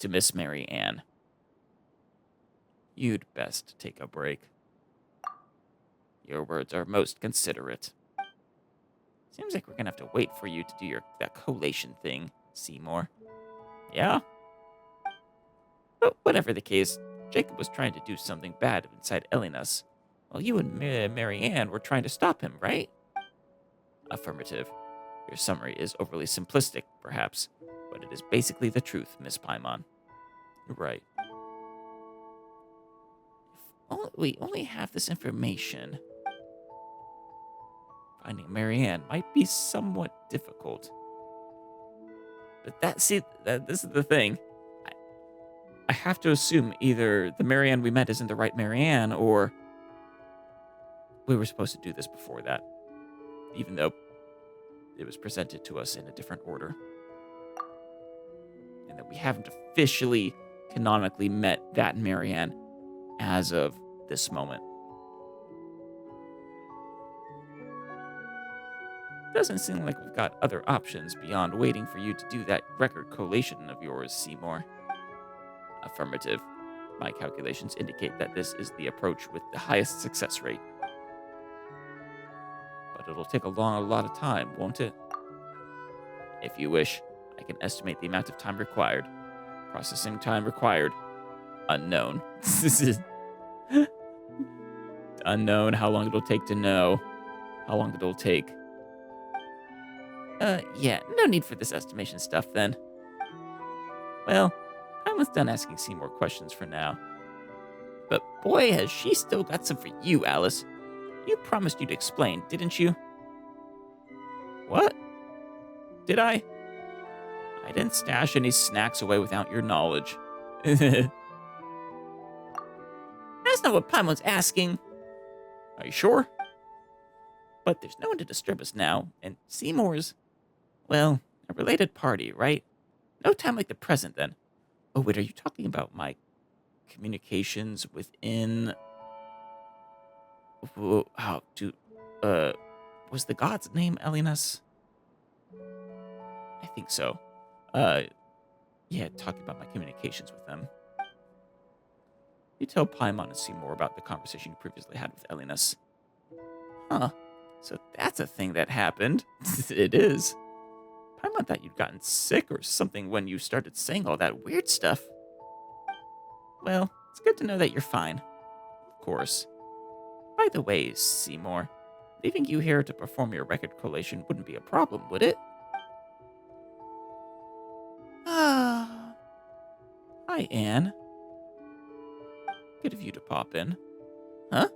Speaker 1: Miss Marianne. You'd best take a break. Your words are most considerate. Seems like we're gonna have to wait for you to do that collation thing, Seymour. Yeah? But whatever the case, Jakob was trying to do something bad inside Elinas, while you and Marianne were trying to stop him, right? Affirmative. Your summary is overly simplistic, perhaps, but it is basically the truth, Miss Paimon. Right. If we only have this information, finding Marianne might be somewhat difficult. But this is the thing. I have to assume either the Marianne we met isn't the right Marianne, or we were supposed to do this before that, even though it was presented to us in a different order. And that we haven't officially, canonically met that Marianne as of this moment. Doesn't seem like we've got other options beyond waiting for you to do that record collation of yours, Seymour. Affirmative. My calculations indicate that this is the approach with the highest success rate. But it'll take a lot of time, won't it? If you wish, I can estimate the amount of time required. Processing time required. Unknown. This is unknown. How long it'll take to know. How long it'll take. Yeah, no need for this estimation stuff then. Well, I'm almost done asking Seymour questions for now. But boy, has she still got some for you, Alice. You promised you'd explain, didn't you? What? Did I? I didn't stash any snacks away without your knowledge. That's not what Paimon's asking. Are you sure? But there's no one to disturb us now, and Seymour's, well, a related party, right? No time like the present, then. Oh, wait, are you talking about my communications within... was the god's name Elinas? I think so. Yeah, talking about my communications with them. You tell Paimon and Seymour about the conversation you previously had with Elinas. Huh. So that's a thing that happened. It is. Paimon thought you'd gotten sick or something when you started saying all that weird stuff. Well, it's good to know that you're fine. Of course. By the way, Seymour, leaving you here to perform your record collation wouldn't be a problem, would it? Ah. Hi, Anne. Good of you to pop in. Huh?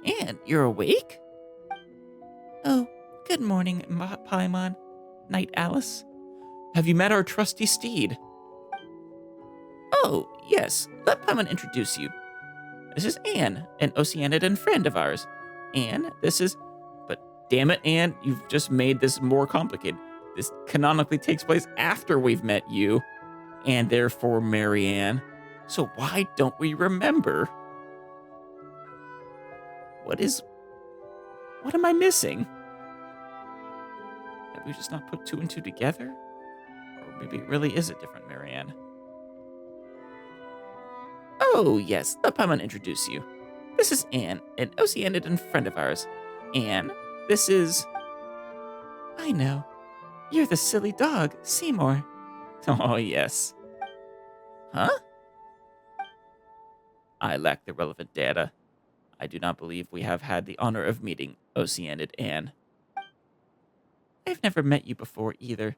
Speaker 1: Anne, you're awake? Oh, good morning, Paimon. Night, Alice. Have you met our trusty steed? Oh, yes. Let Paimon introduce you. This is Anne, an Oceanidan friend of ours. Anne, this is... But damn it, Anne, you've just made this more complicated. This canonically takes place after we've met you, and therefore Marianne. So why don't we remember? What am I missing? Have we just not put two and two together? Or maybe it really is a different Marianne. Oh, yes, let Paimon introduce you. This is Anne, an Oceanidan friend of ours. Anne, this is... I know. You're the silly dog, Seymour. Oh, yes. Huh? I lack the relevant data. I do not believe we have had the honor of meeting Oceanid Anne. I've never met you before either,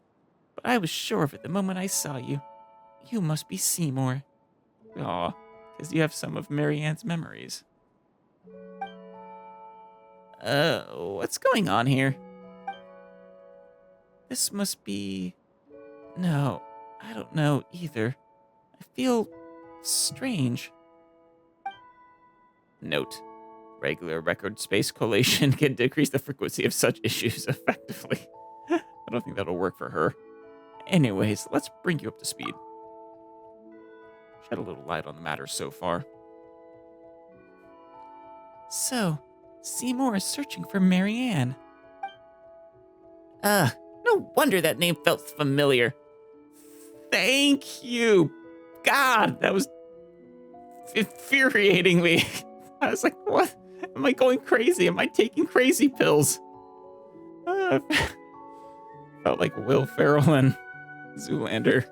Speaker 1: but I was sure of it the moment I saw you. You must be Seymour. Aw, because you have some of Marianne's memories. What's going on here? This must be... No, I don't know either. I feel strange. Note. Regular record space collation can decrease the frequency of such issues effectively. I don't think that'll work for her. Anyways, let's bring you up to speed. Shed a little light on the matter so far. So, Seymour is searching for Marianne. No wonder that name felt familiar. Thank you. God, that was infuriating me. I was like, what? Am I going crazy? Am I taking crazy pills? Felt like Will Ferrell and Zoolander.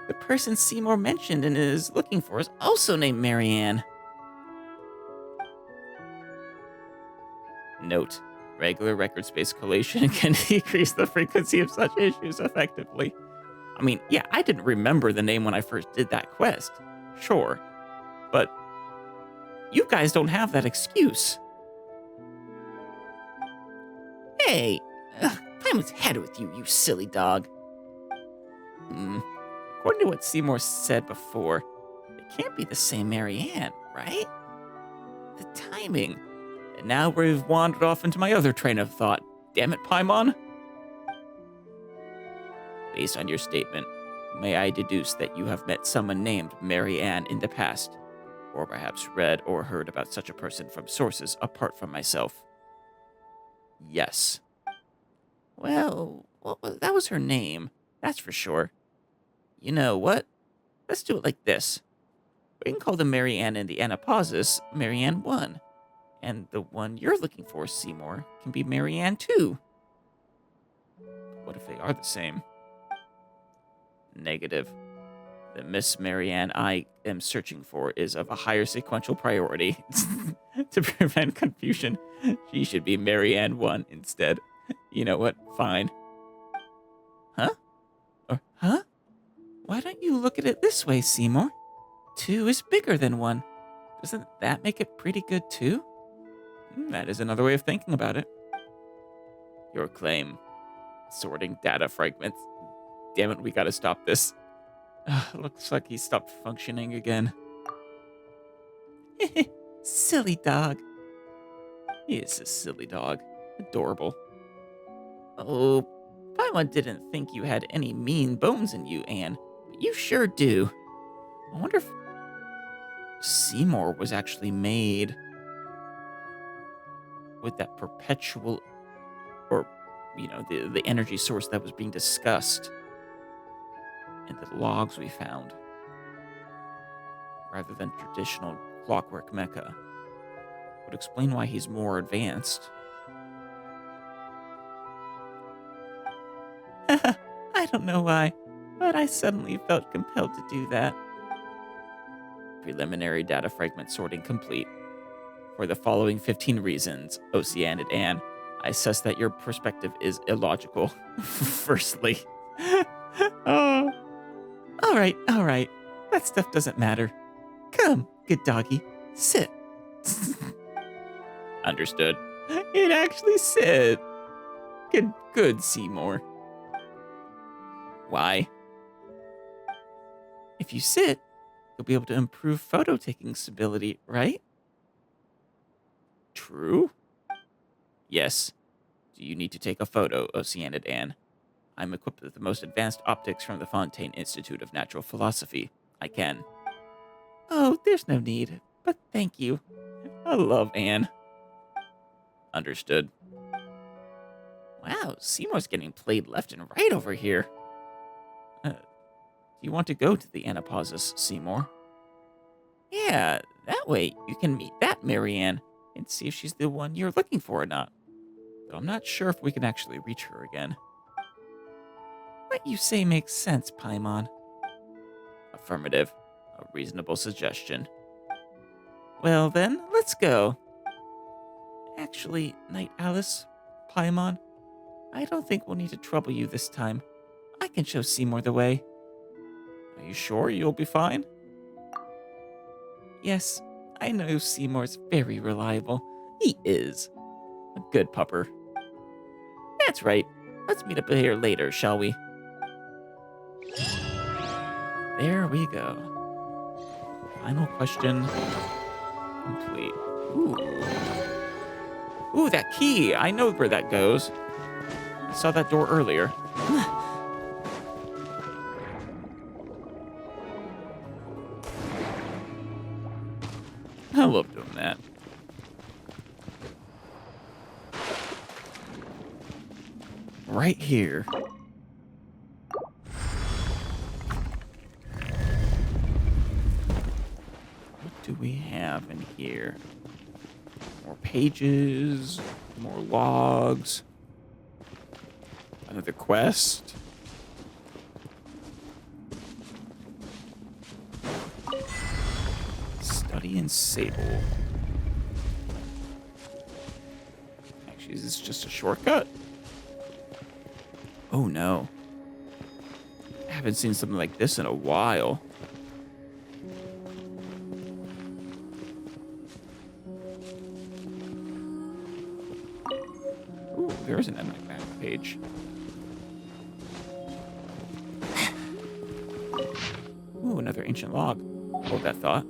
Speaker 1: The person Seymour mentioned and is looking for is also named Marianne. Note. Regular record space collation can decrease the frequency of such issues effectively. I mean, yeah, I didn't remember the name when I first did that quest. Sure. But you guys don't have that excuse. Hey, Paimon's head with you, you silly dog. According to what Seymour said before, it can't be the same Marianne, right? The timing. And now we've wandered off into my other train of thought. Damn it, Paimon. Based on your statement, may I deduce that you have met someone named Marianne in the past? or perhaps read or heard about such a person from sources apart from myself. Yes. Well, that was her name, that's for sure. You know what? Let's do it like this. We can call the Marianne in the Anapausis Marianne 1. And the one you're looking for, Seymour, can be Marianne 2. What if they are the same? Negative. The Miss Marianne I am searching for is of a higher sequential priority. To prevent confusion, she should be Marianne 1 instead. You know what? Fine. Huh? Or, huh? Why don't you look at it this way, Seymour? 2 is bigger than 1. Doesn't that make it pretty good too? That is another way of thinking about it. Your claim. Sorting data fragments. Damn it, we gotta stop this. Looks like he stopped functioning again. Silly dog. He is a silly dog. Adorable. Oh, Paimon didn't think you had any mean bones in you, Anne. But you sure do. I wonder if Seymour was actually made with that perpetual, or, the energy source that was being discussed in the logs we found, rather than traditional clockwork mecha. Would explain why he's more advanced. I don't know why, but I suddenly felt compelled to do that. Preliminary data fragment sorting complete. For the following 15 reasons, Ocean and Anne, I assess that your perspective is illogical. Firstly. Oh. All right. That stuff doesn't matter. Come, good doggy. Sit. Understood. It actually said. Good, Seymour. Why? If you sit, you'll be able to improve photo-taking stability, right? True? Yes. Do you need to take a photo, Oceanid Anne? I'm equipped with the most advanced optics from the Fontaine Institute of Natural Philosophy. I can. Oh, there's no need, but thank you. I love Anne. Understood. Wow, Seymour's getting played left and right over here. Do you want to go to the Anapausis, Seymour? Yeah, that way you can meet that Marianne and see if she's the one you're looking for or not. Though I'm not sure if we can actually reach her again. What you say makes sense, Paimon. Affirmative. A reasonable suggestion. Well then, let's go. Actually, Night Alice, Paimon, I don't think we'll need to trouble you this time. I can show Seymour the way. Are you sure you'll be fine? Yes, I know Seymour's very reliable. He is. A good pupper. That's right. Let's meet up here later, shall we? There we go. Final question complete. Ooh, that key. I know where that goes. I saw that door earlier. I love doing that. Right here. What do we have in here? More pages, more logs, another quest. Study in Sable. Actually, is this just a shortcut? Oh no. I haven't seen something like this in a while. Ooh, there's an map page. Ooh, another ancient log. Hold that thought.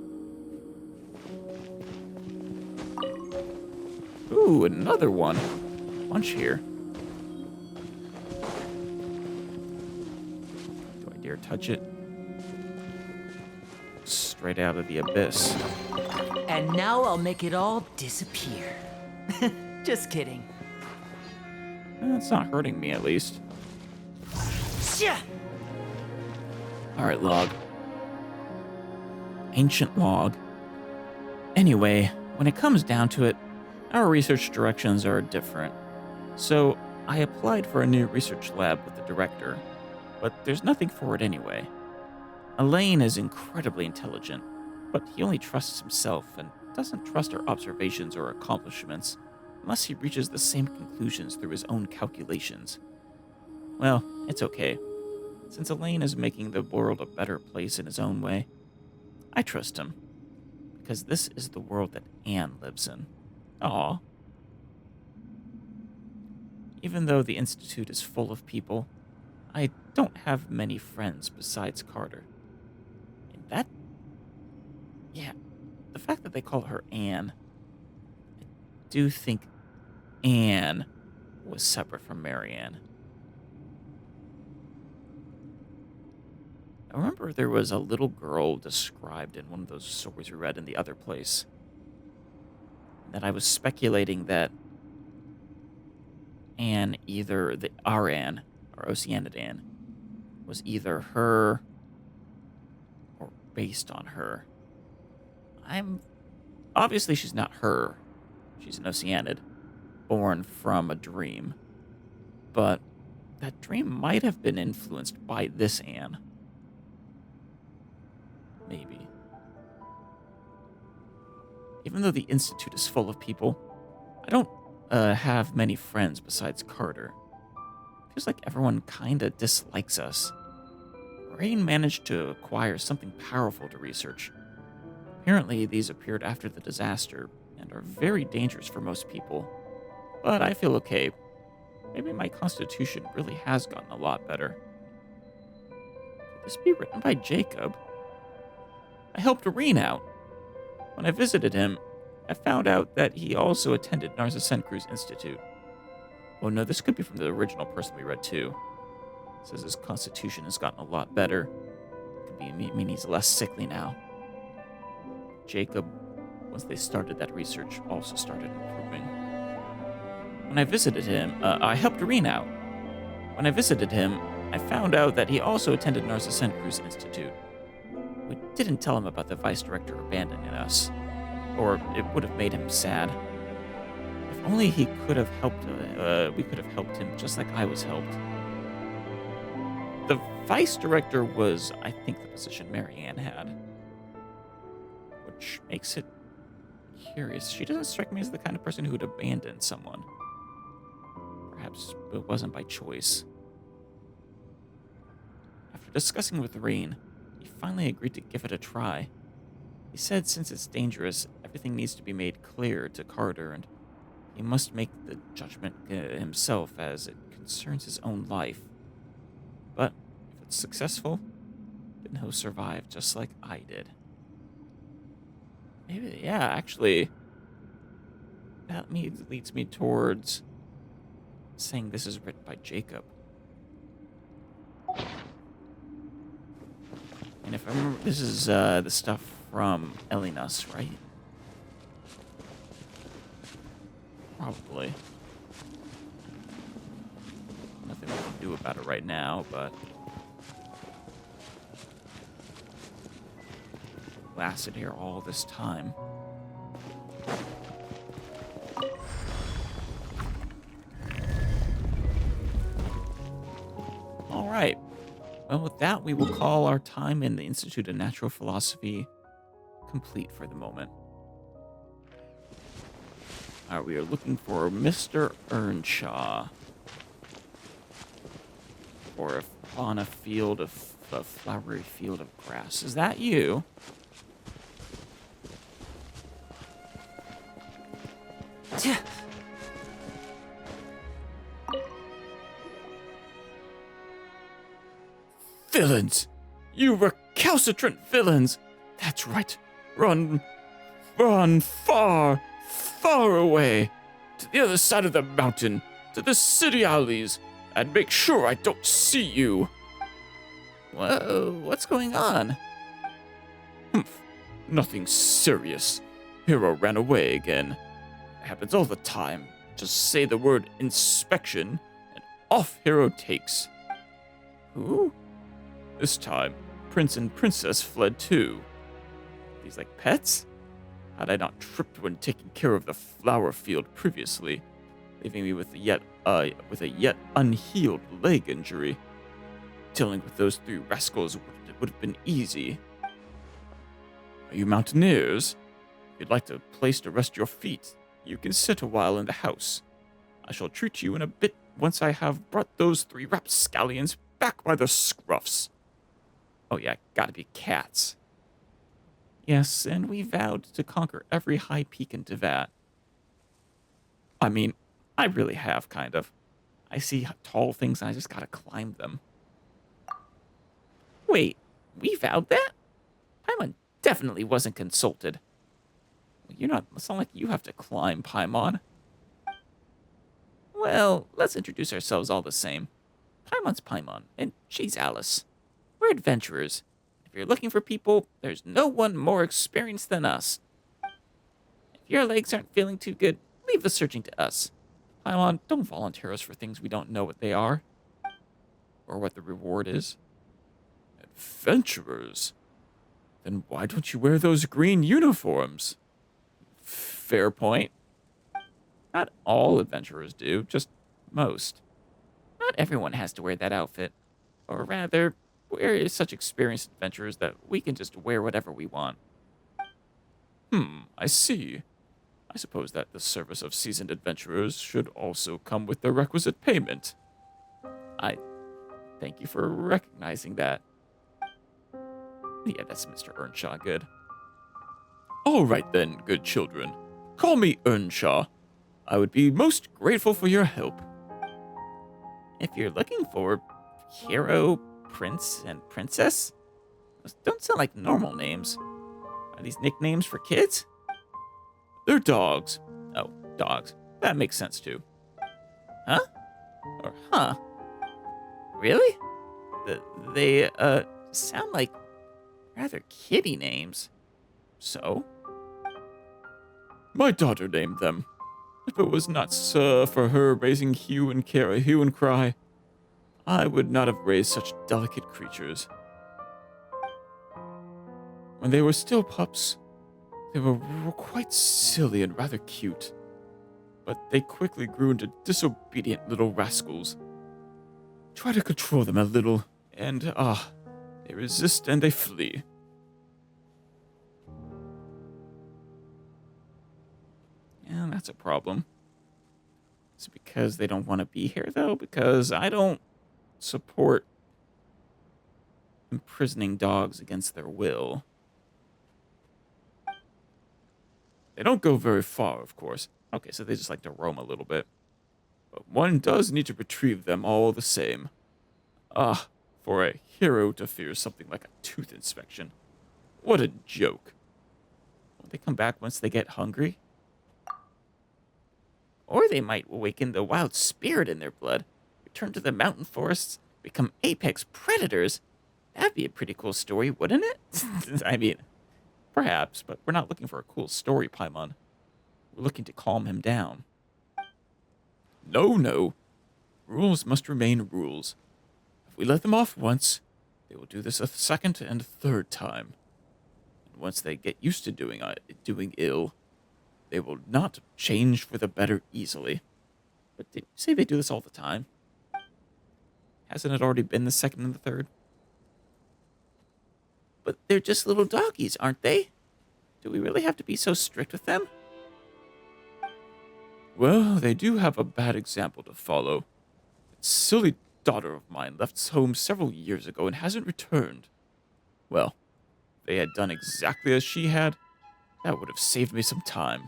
Speaker 1: Ooh, another one. Bunch here. Do I dare touch it? straight out of the abyss.
Speaker 2: And now I'll make it all disappear. Just kidding.
Speaker 1: It's not hurting me, at least.
Speaker 2: Yeah.
Speaker 1: Alright, log. Ancient log. Anyway, when it comes down to it, our research directions are different. So, I applied for a new research lab with the director, but there's nothing for it anyway. Elaine is incredibly intelligent, but he only trusts himself and doesn't trust our observations or accomplishments unless he reaches the same conclusions through his own calculations. Well, it's okay. Since Elaine is making the world a better place in his own way, I trust him. Because this is the world that Anne lives in. Aw. Even though the Institute is full of people, I don't have many friends besides Carter. And that... yeah, the fact that they call her Anne, I do think Anne was separate from Marianne. I remember there was a little girl described in one of those stories we read in the other place. That I was speculating that Anne, either our Anne, or Oceanid Anne, was either her or based on her. Obviously she's not her. She's an Oceanid, born from a dream. But that dream might have been influenced by this Anne. Maybe. Even though the Institute is full of people, I don't have many friends besides Carter. Feels like everyone kinda dislikes us. Rain managed to acquire something powerful to research. Apparently, these appeared after the disaster and are very dangerous for most people. But I feel okay. Maybe my constitution really has gotten a lot better. Could this be written by Jakob? I helped Reen out. When I visited him, I found out that he also attended Narza-Senkru's Institute. Oh no, this could be from the original person we read too. It says his constitution has gotten a lot better. Could mean he's less sickly now. Jakob, once they started that research, also started improving. When I visited him, I helped Reen out. When I visited him, I found out that he also attended Narza-Senkru's Institute. We didn't tell him about the vice director abandoning us, or it would have made him sad. If only he could have helped, we could have helped him just like I was helped. The vice director was, I think, the position Marianne had, which makes it curious. She doesn't strike me as the kind of person who would abandon someone. Perhaps it wasn't by choice. After discussing with Reen, he finally agreed to give it a try. He said since it's dangerous, everything needs to be made clear to Carter, and he must make the judgment himself as it concerns his own life. But if it's successful, then he'll survive just like I did. Maybe, yeah, actually, that leads me towards saying this is written by Jakob. And if I remember, this is the stuff from Elinas, right? Probably. Nothing we can do about it right now, but lasted here all this time. All right. Well, with that, we will call our time in the Institute of Natural Philosophy complete for the moment. All right, we are looking for Mr. Earnshaw. Or on a field of a flowery field of grass. Is that you? Villains! You recalcitrant villains! That's right. Run far, far away, to the other side of the mountain, to the city alleys, and make sure I don't see you. Whoa, what's going on? Humph, Nothing serious. Hero ran away again. It happens all the time. Just say the word inspection, and off Hero takes. Who? This time, Prince and Princess fled too. These like pets? Had I not tripped when taking care of the flower field previously, leaving me with a yet unhealed leg injury. Dealing with those three rascals would have been easy. Are you mountaineers? If you'd like a place to rest your feet, you can sit a while in the house. I shall treat you in a bit once I have brought those three rapscallions back by the scruffs. Oh yeah, gotta be cats. Yes, and we vowed to conquer every high peak in Teyvat. I mean, I really have, kind of. I see tall things and I just gotta climb them. Wait, we vowed that? Paimon definitely wasn't consulted. It's not like you have to climb, Paimon. Well, let's introduce ourselves all the same. Paimon's Paimon, and she's Alice. We're adventurers. If you're looking for people, there's no one more experienced than us. If your legs aren't feeling too good, leave the searching to us. Paimon, don't volunteer us for things we don't know what they are. Or what the reward is. Adventurers? Then why don't you wear those green uniforms? Fair point. Not all adventurers do, just most. Not everyone has to wear that outfit. Or rather, we're such experienced adventurers that we can just wear whatever we want. I see. I suppose that the service of seasoned adventurers should also come with the requisite payment. I thank you for recognizing that. Yeah, that's Mr. Earnshaw good. All right then, good children. Call me Earnshaw. I would be most grateful for your help. If you're looking for hero, prince, and princess, those don't sound like normal names. Are these nicknames for kids? They're dogs. Oh, dogs. That makes sense too. Huh? Or huh? Really? They sound like rather kiddie names. So? My daughter named them. If it was not for her raising hue and cry, I would not have raised such delicate creatures. When they were still pups, they were quite silly and rather cute, but they quickly grew into disobedient little rascals. Try to control them a little, and they resist and they flee. Yeah, that's a problem. Is it because they don't want to be here, though? Because I don't support imprisoning dogs against their will. They don't go very far, of course. Okay, so they just like to roam a little bit. But one does need to retrieve them all the same. For a hero to fear something like a tooth inspection. What a joke. Will they come back once they get hungry? Or they might awaken the wild spirit in their blood, return to the mountain forests, become apex predators. That'd be a pretty cool story, wouldn't it? I mean, perhaps, but we're not looking for a cool story, Paimon. We're looking to calm him down. No. Rules must remain rules. If we let them off once, they will do this a second and third time. And once they get used to doing ill, they will not change for the better easily. But did you say they do this all the time? Hasn't it already been the second and the third? But they're just little doggies, aren't they? Do we really have to be so strict with them? Well, they do have a bad example to follow. That silly daughter of mine left home several years ago and hasn't returned. Well, if they had done exactly as she had, that would have saved me some time.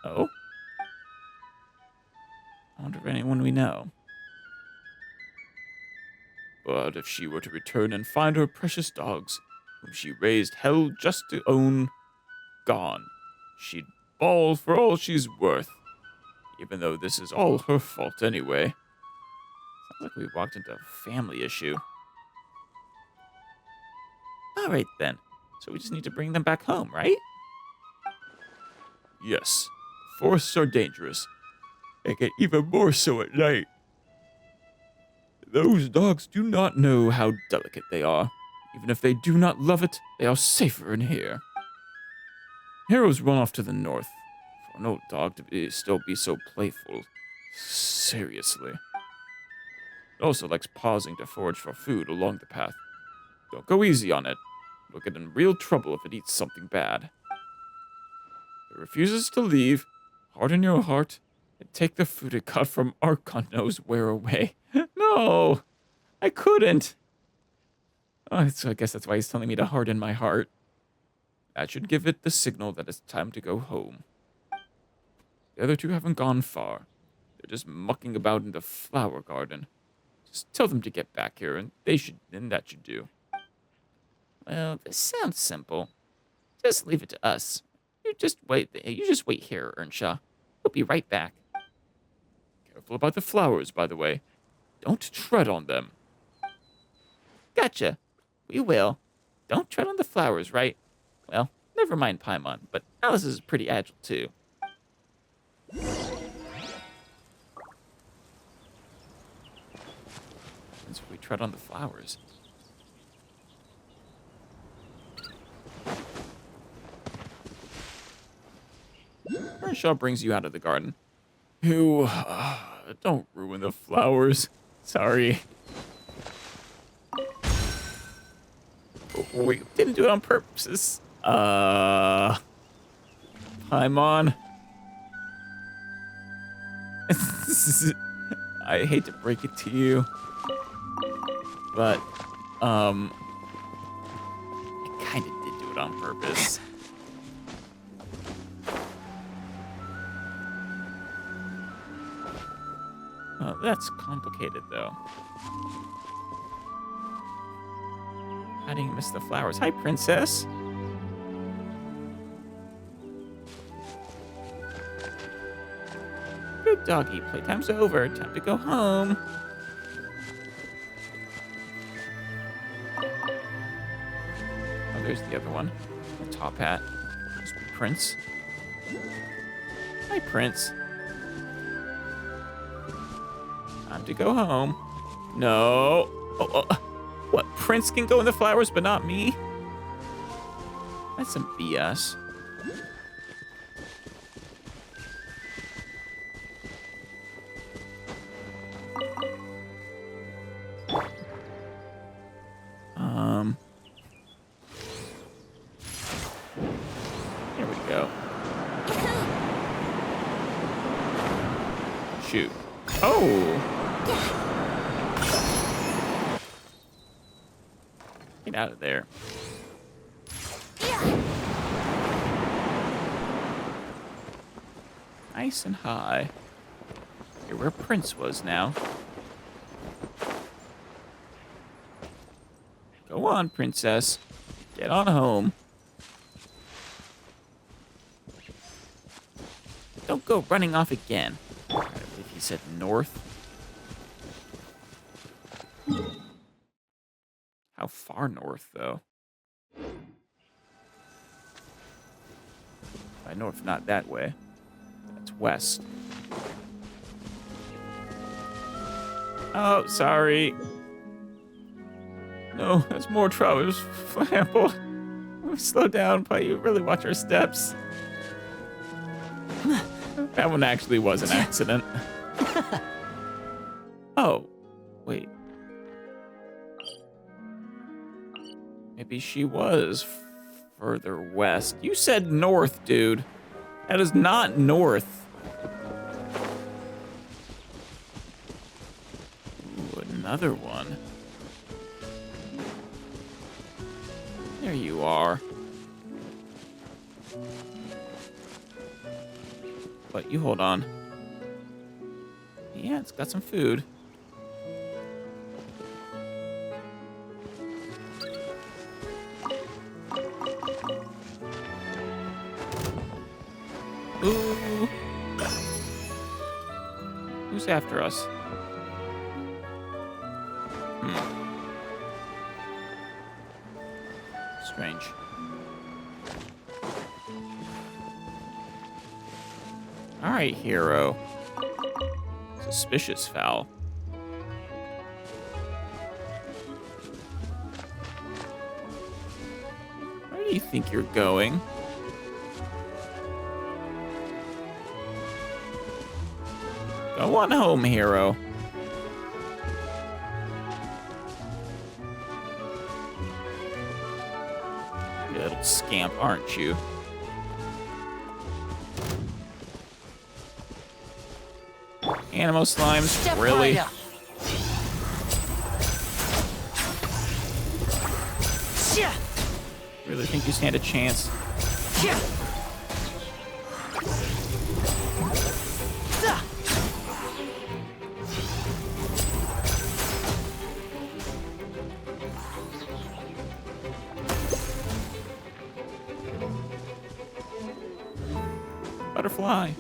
Speaker 1: Oh? I wonder if anyone we know. But if she were to return and find her precious dogs, whom she raised hell just to own, gone, she'd bawl for all she's worth. Even though this is all her fault anyway. Sounds like we walked into a family issue. Alright then. So we just need to bring them back home, right? Yes. Forests are dangerous. They get even more so at night. Those dogs do not know how delicate they are. Even if they do not love it, they are safer in here. Heroes run off to the north. For an old dog to still be so playful. Seriously. It also likes pausing to forage for food along the path. Don't go easy on it. It'll get in real trouble if it eats something bad. It refuses to leave. Harden your heart and take the food it got from Archon knows where away. No, I couldn't. Oh, so I guess that's why he's telling me to harden my heart. That should give it the signal that it's time to go home. The other two haven't gone far. They're just mucking about in the flower garden. Just tell them to get back here, and that should do. Well, this sounds simple. Just leave it to us. You just wait here, Earnshaw. We'll be right back. Careful about the flowers, by the way. Don't tread on them. Gotcha. We will. Don't tread on the flowers, right? Well, never mind Paimon, but Alice is pretty agile, too. If we tread on the flowers. Earnshaw brings you out of the garden. Don't ruin the flowers. Sorry. We didn't do it on purpose. Paimon. I hate to break it to you, but, I kinda did do it on purpose. Oh, that's complicated, though. How do you miss the flowers? Hi, princess. Good doggy. Playtime's over. Time to go home. Oh, there's the other one. The top hat. Must be Prince. Hi, Prince. Time to go home. No. What? Prince can go in the flowers, but not me? That's some BS. Here we go. Shoot. Oh! Get out of there. Nice and high. You're where Prince was now. Go on, princess. Get on home. Don't go running off again. I believe he said north. How far north, though? By north, not that way. That's west. Oh, sorry. No, there's more trouble. Flample. Slow down, but you really watch our steps. That one actually was an accident. Oh, wait. Maybe she was further west. You said north, dude. That is not north. Ooh, another one. There you are. But you hold on. Yeah, it's got some food. Ooh. Who's after us? Strange. All right, hero. Suspicious fowl. Where do you think you're going? Go on home, hero. You little scamp, aren't you? Animo slimes,
Speaker 2: Step
Speaker 1: really?
Speaker 2: right up. Yeah.
Speaker 1: Really think you stand a chance?
Speaker 2: Yeah. Ah.
Speaker 1: Butterfly.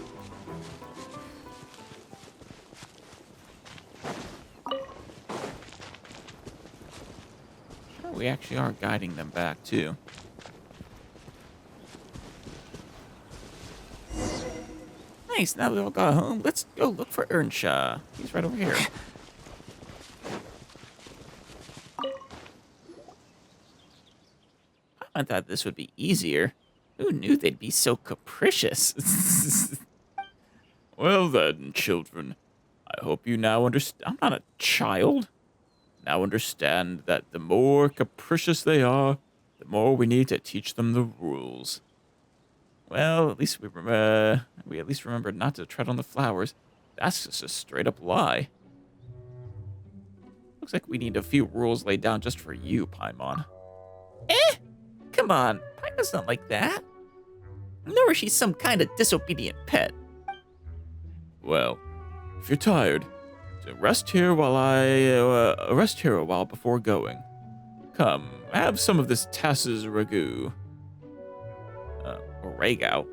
Speaker 1: Oh, we actually are guiding them back, too. Nice, now we all got home. Let's go look for Earnshaw. He's right over here. I thought this would be easier. Who knew they'd be so capricious? Well then, children. I hope you now understand. I'm not a child. Now understand that the more capricious they are, the more we need to teach them the rules. Well, at least we at least remembered not to tread on the flowers. That's just a straight up lie. Looks like we need a few rules laid down just for you, Paimon. Come on, Paimon's not like that. Nor is she some kind of disobedient pet. Well, if you're tired, so rest here a while before going. Come, have some of this Tass's ragu. Or ragout.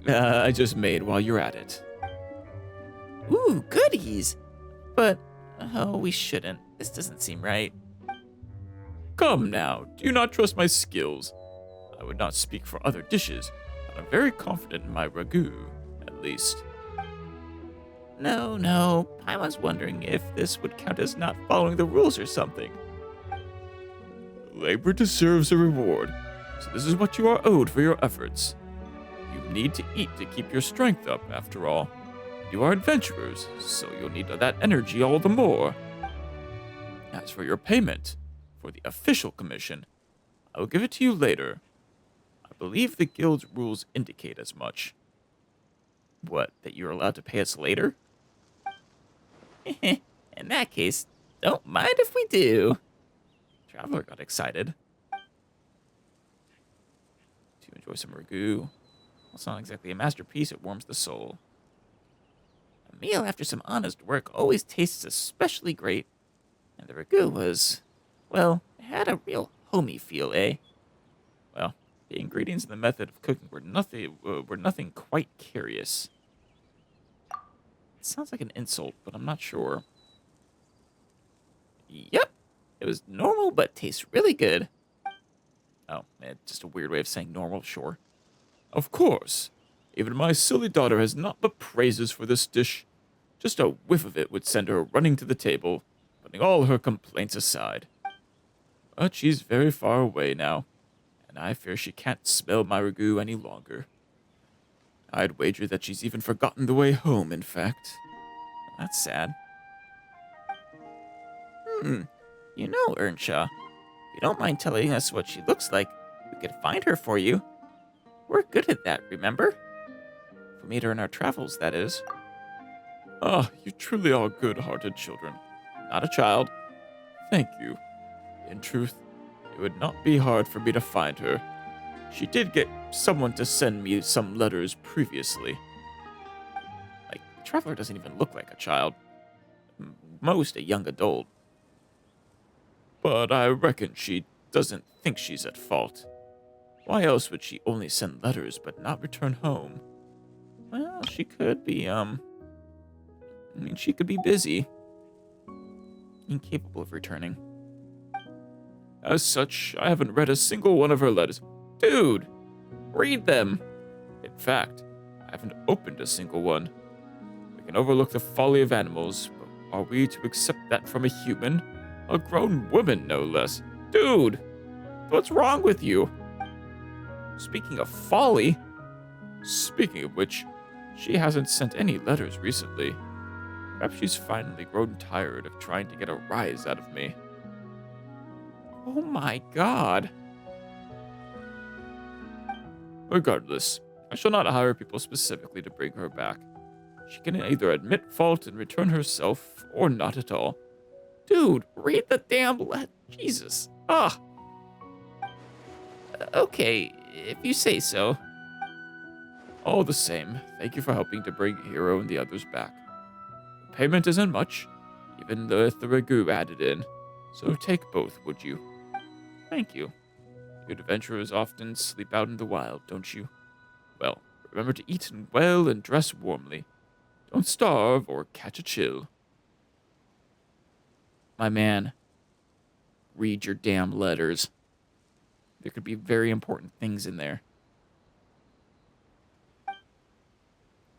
Speaker 1: I just made while you're at it. Ooh, goodies! But, oh, we shouldn't. This doesn't seem right. Come now, do you not trust my skills? I would not speak for other dishes, but I'm very confident in my ragu, at least. No, I was wondering if this would count as not following the rules or something. Labor deserves a reward, so this is what you are owed for your efforts. You need to eat to keep your strength up, after all. You are adventurers, so you'll need that energy all the more. As for your payment, for the official commission, I will give it to you later. I believe the guild's rules indicate as much. What, that you're allowed to pay us later? In that case, don't mind if we do. Traveler got excited. To enjoy some ragu. Well, it's not exactly a masterpiece, it warms the soul. A meal after some honest work always tastes especially great. And the ragu was, well, it had a real homey feel, eh? Well, the ingredients and the method of cooking were nothing quite curious. It sounds like an insult, but I'm not sure. Yep, it was normal, but tastes really good. Oh, man, just a weird way of saying normal, sure. Of course. Even my silly daughter has not but praises for this dish. Just a whiff of it would send her running to the table, putting all her complaints aside. But she's very far away now, and I fear she can't smell my ragu any longer. I'd wager that she's even forgotten the way home, in fact. That's sad. You know, Earnshaw, if you don't mind telling us what she looks like, we could find her for you. We're good at that, remember? If we meet her in our travels, that is. Ah, you truly are good-hearted children. Not a child. Thank you. In truth, it would not be hard for me to find her. She did get someone to send me some letters previously. Like, the traveler doesn't even look like a child. Most a young adult. But I reckon she doesn't think she's at fault. Why else would she only send letters but not return home? Well, she could be, she could be busy. Incapable of returning. As such, I haven't read a single one of her letters. Dude, read them. In fact,
Speaker 3: haven't opened a single one. We can overlook the folly of animals, but are we to accept that from a human? A grown woman, no less. Dude, what's wrong with you? Speaking of folly, speaking of which, she hasn't sent any letters recently. Perhaps she's finally grown tired of trying to get a rise out of me. Oh my god. Regardless, I shall not hire people specifically to bring her back. She can either admit fault and return herself, or not at all. Dude, read the damn Jesus. Ah.
Speaker 1: Okay, if you say so.
Speaker 3: All the same, thank you for helping to bring Hero and the others back. The payment isn't much, even with the ragu added in, so take both, would you?
Speaker 1: Thank you.
Speaker 3: You adventurers often sleep out in the wild, don't you? Well, remember to eat well and dress warmly. Don't starve or catch a chill.
Speaker 1: My man, read your damn letters. There could be very important things in there.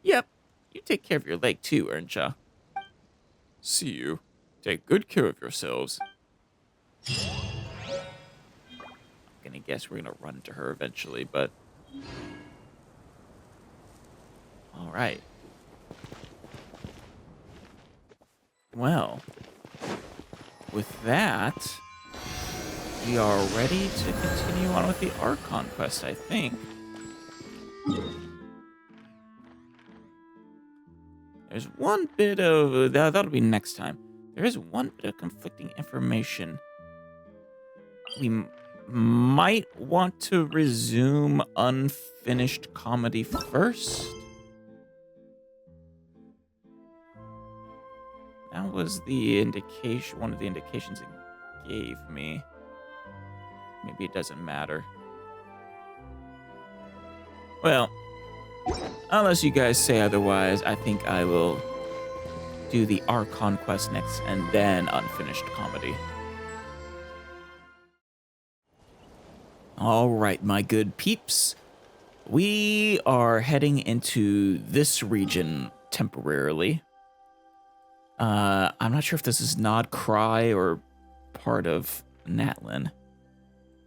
Speaker 1: Yep, you take care of your leg too, Erncha.
Speaker 3: See you. Take good care of yourselves.
Speaker 1: I'm gonna guess we're gonna run into her eventually, but... Alright. Well, with that, we are ready to continue on with the Archon quest, I think. There's one bit of... that'll be next time. There is one bit of conflicting information. We might want to resume unfinished comedy first. That was the indication, one of the indications it gave me. Maybe it doesn't matter. Well, unless you guys say otherwise, I think I will do the Archon quest next and then unfinished comedy. All right, my good peeps. We are heading into this region temporarily. I'm not sure if this is Nod Cry or part of Natlin,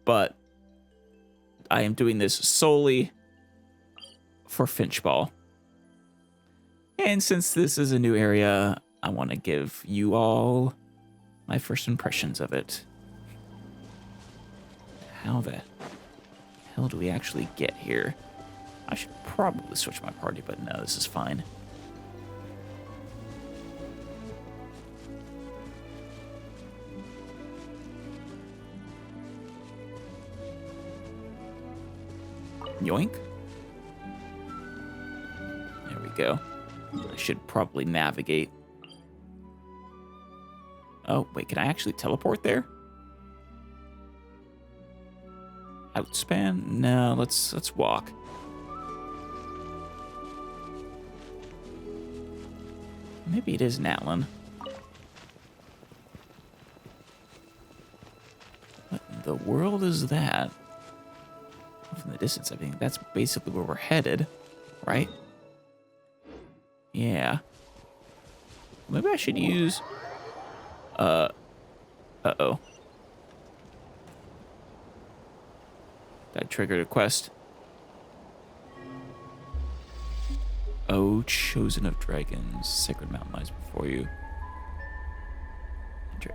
Speaker 1: but I am doing this solely for Finchball. And since this is a new area, I want to give you all my first impressions of it. How the hell do we actually get here? I should probably switch my party, but no, this is fine. Yoink. There we go. I should probably navigate. Oh, wait, can I actually teleport there? Outspan? No, let's walk. Maybe it is Natlin. What in the world is that? From the distance, I think that's basically where we're headed, right? Yeah. Maybe I should use... Uh-oh. That triggered a quest. Oh, chosen of dragons, sacred mountain lies before you.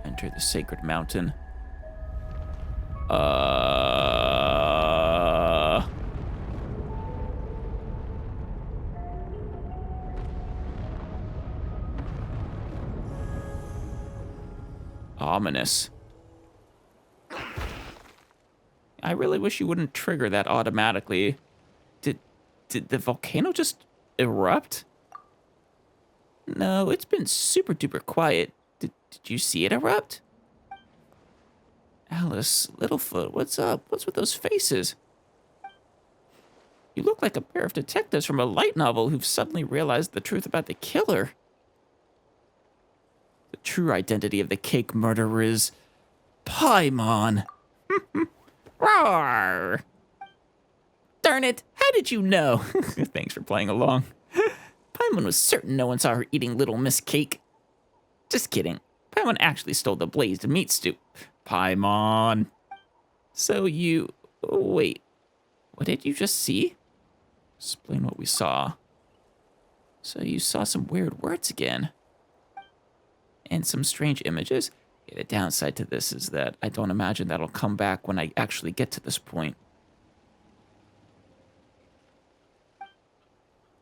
Speaker 1: Enter the sacred mountain. Ominous. I really wish you wouldn't trigger that automatically. Did the volcano just erupt? No, it's been super duper quiet. Did you see it erupt? Alice, Littlefoot, what's up? What's with those faces? You look like a pair of detectives from a light novel who've suddenly realized the truth about the killer. The true identity of the cake murderer is Paimon. Roar! Darn it, how did you know? Thanks for playing along. Paimon was certain no one saw her eating Little Miss Cake. Just kidding. Paimon actually stole the blazed meat stew. Paimon. So you... Wait. What did you just see? Explain what we saw. So you saw some weird words again. And some strange images. Yeah, the downside to this is that I don't imagine that'll come back when I actually get to this point.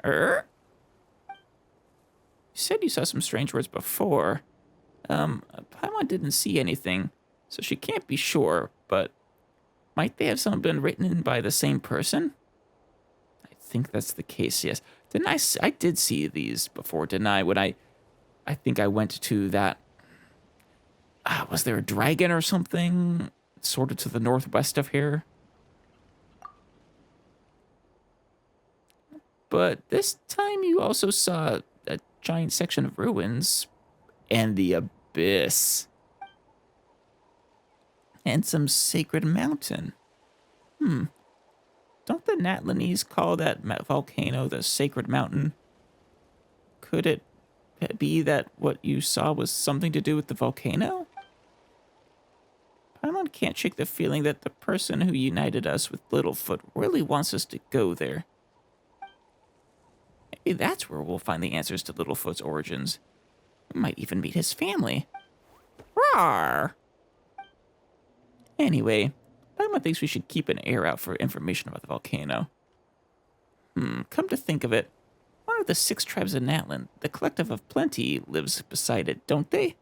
Speaker 1: You said you saw some strange words before. Paimon didn't see anything, so she can't be sure, but might they have some been written in by the same person? I think that's the case, yes. I did see these before, didn't I? When I think I went to that, was there a dragon or something? Sort of to the northwest of here? But this time you also saw a giant section of ruins and the abyss. And some sacred mountain. Don't the Natlanese call that volcano the sacred mountain? Could it be that what you saw was something to do with the volcano? Paimon can't shake the feeling that the person who united us with Littlefoot really wants us to go there. Maybe that's where we'll find the answers to Littlefoot's origins. We might even meet his family. Rawr! Anyway, Paimon thinks we should keep an ear out for information about the volcano. Come to think of it, one of the 6 tribes of Natlan, the Collective of Plenty, lives beside it, don't they?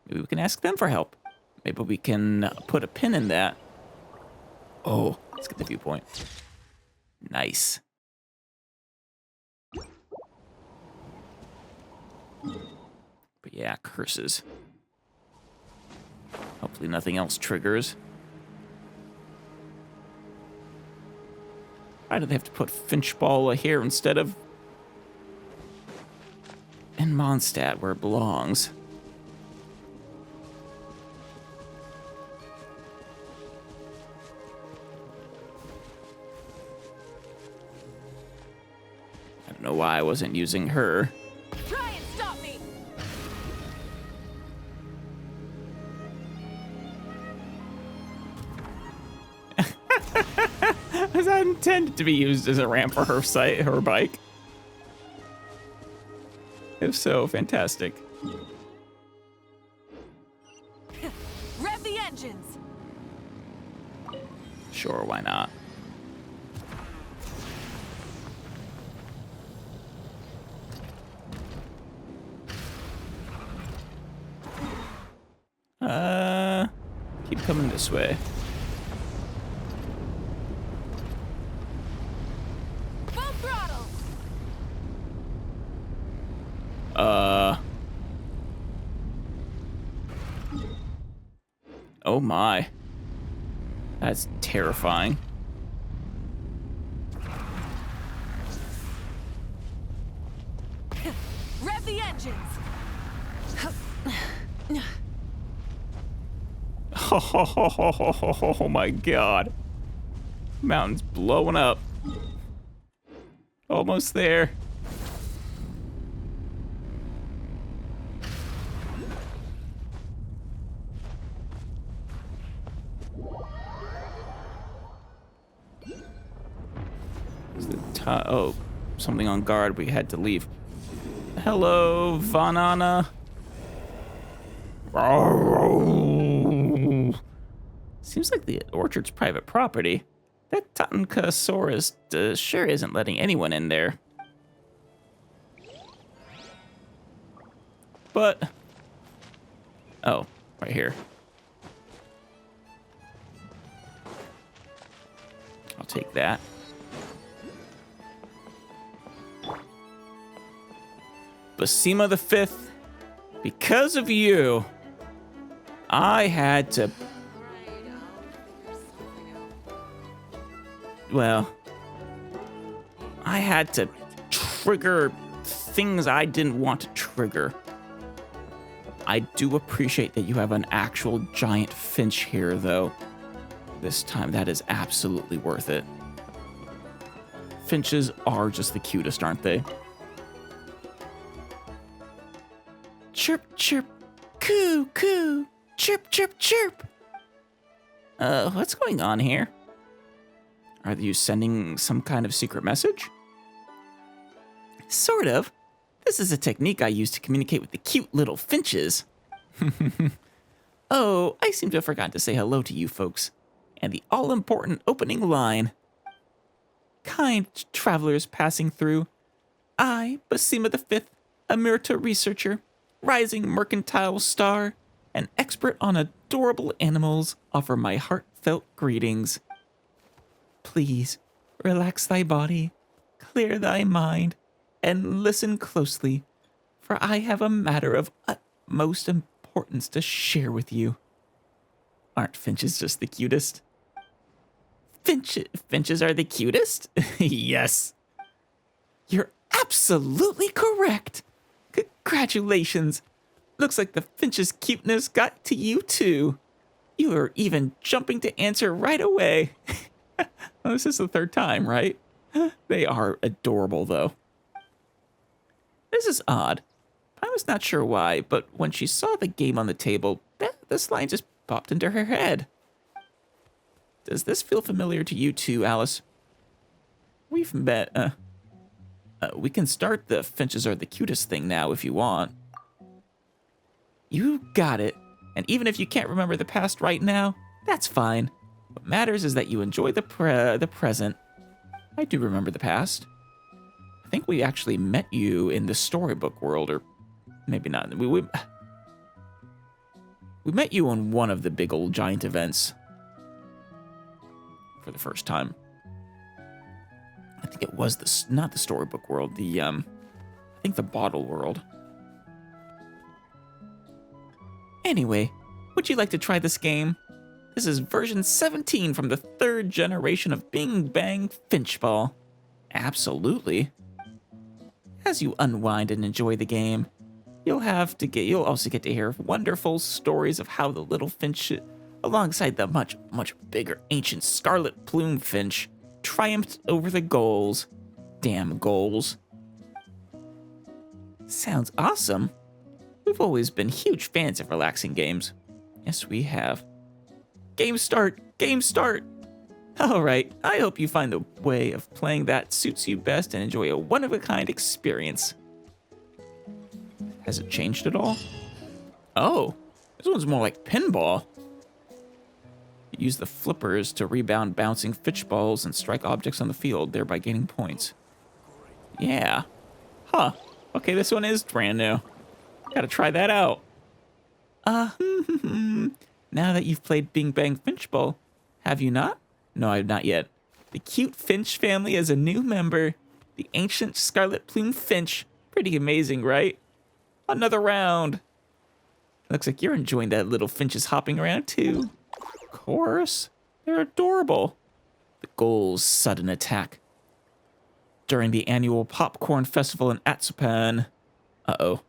Speaker 1: Maybe we can ask them for help. Maybe we can put a pin in that. Oh, let's get the viewpoint. Nice. But yeah, curses. Hopefully nothing else triggers. Why do they have to put Finchball here instead of in Mondstadt where it belongs? I don't know why I wasn't using her.
Speaker 4: Try and stop me!
Speaker 1: Was that intended to be used as a ramp for her bike? If so, fantastic.
Speaker 4: Rev the engines!
Speaker 1: Sure, why not? Keep coming this way.
Speaker 4: Full throttle!
Speaker 1: Oh my. That's terrifying.
Speaker 4: Rev the engines!
Speaker 1: Oh my god. Mountain's blowing up. Almost there. Oh, something on guard. We had to leave. Hello, Vanana. Seems like the orchard's private property. That Tatankasaurus sure isn't letting anyone in there. But... oh, right here. I'll take that. Basima the Fifth, because of you, I had to... well, I had to trigger things I didn't want to trigger. I do appreciate that you have an actual giant finch here, though. This time, that is absolutely worth it. Finches are just the cutest, aren't they? Chirp, chirp, coo, coo, chirp, chirp, chirp. What's going on here? Are you sending some kind of secret message? Sort of. This is a technique I use to communicate with the cute little finches. Oh, I seem to have forgotten to say hello to you folks. And the all-important opening line. Kind travelers passing through. I, Basima V, a Myrta researcher, rising mercantile star, an expert on adorable animals, offer my heartfelt greetings. Please, relax thy body, clear thy mind, and listen closely, for I have a matter of utmost importance to share with you. Aren't finches just the cutest? Finches are the cutest? Yes. You're absolutely correct. Congratulations. Looks like the finch's cuteness got to you too. You were even jumping to answer right away. Well, this is the third time, right? They are adorable, though. This is odd. I was not sure why, but when she saw the game on the table, this line just popped into her head. Does this feel familiar to you too, Alice? We've met, we can start the Finches are the cutest thing now if you want. You got it. And even if you can't remember the past right now, that's fine. What matters is that you enjoy the present. I do remember the past. I think we actually met you in the storybook world, or maybe not. We met you on one of the big old giant events for the first time. I think it was not the storybook world, I think the bottle world. Anyway, would you like to try this game? This is version 17 from the 3rd generation of Bing Bang Finchball. Absolutely. As you unwind and enjoy the game, you'll also get to hear wonderful stories of how the little finch, alongside the much, much bigger ancient scarlet plume finch, triumphed over the goals. Damn goals. Sounds awesome. We've always been huge fans of relaxing games. Yes, we have. Game start! Game start! Alright, I hope you find the way of playing that suits you best and enjoy a one-of-a-kind experience. Has it changed at all? Oh, this one's more like pinball. You use the flippers to rebound bouncing fitch balls and strike objects on the field, thereby gaining points. Yeah. Huh. Okay, this one is brand new. Gotta try that out. Now that you've played Bing Bang Finchball, have you not? No, I have not yet. The cute Finch family is a new member. The ancient scarlet plume finch. Pretty amazing, right? Another round. Looks like you're enjoying that little finches hopping around too. Of course. They're adorable. The goal's sudden attack. During the annual Popcorn Festival in Atsupan. Uh-oh.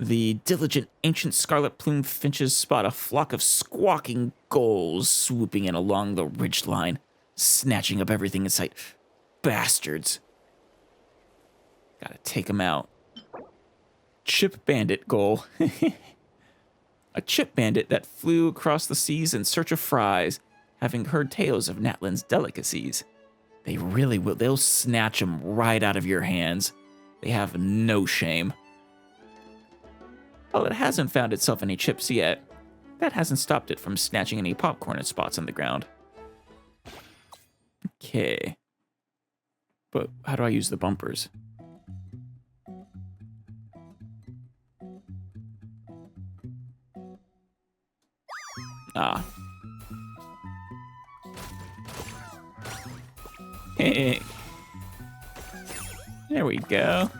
Speaker 1: The diligent ancient scarlet plume finches spot a flock of squawking gulls swooping in along the ridgeline, snatching up everything in sight. Bastards. Gotta take 'em out. Chip bandit gull. A chip bandit that flew across the seas in search of fries, having heard tales of Natlan's delicacies. They really will. They'll snatch 'em right out of your hands. They have no shame. While it hasn't found itself any chips yet, that hasn't stopped it from snatching any popcorn at spots on the ground. Okay. But how do I use the bumpers? Ah. Hey. There we go.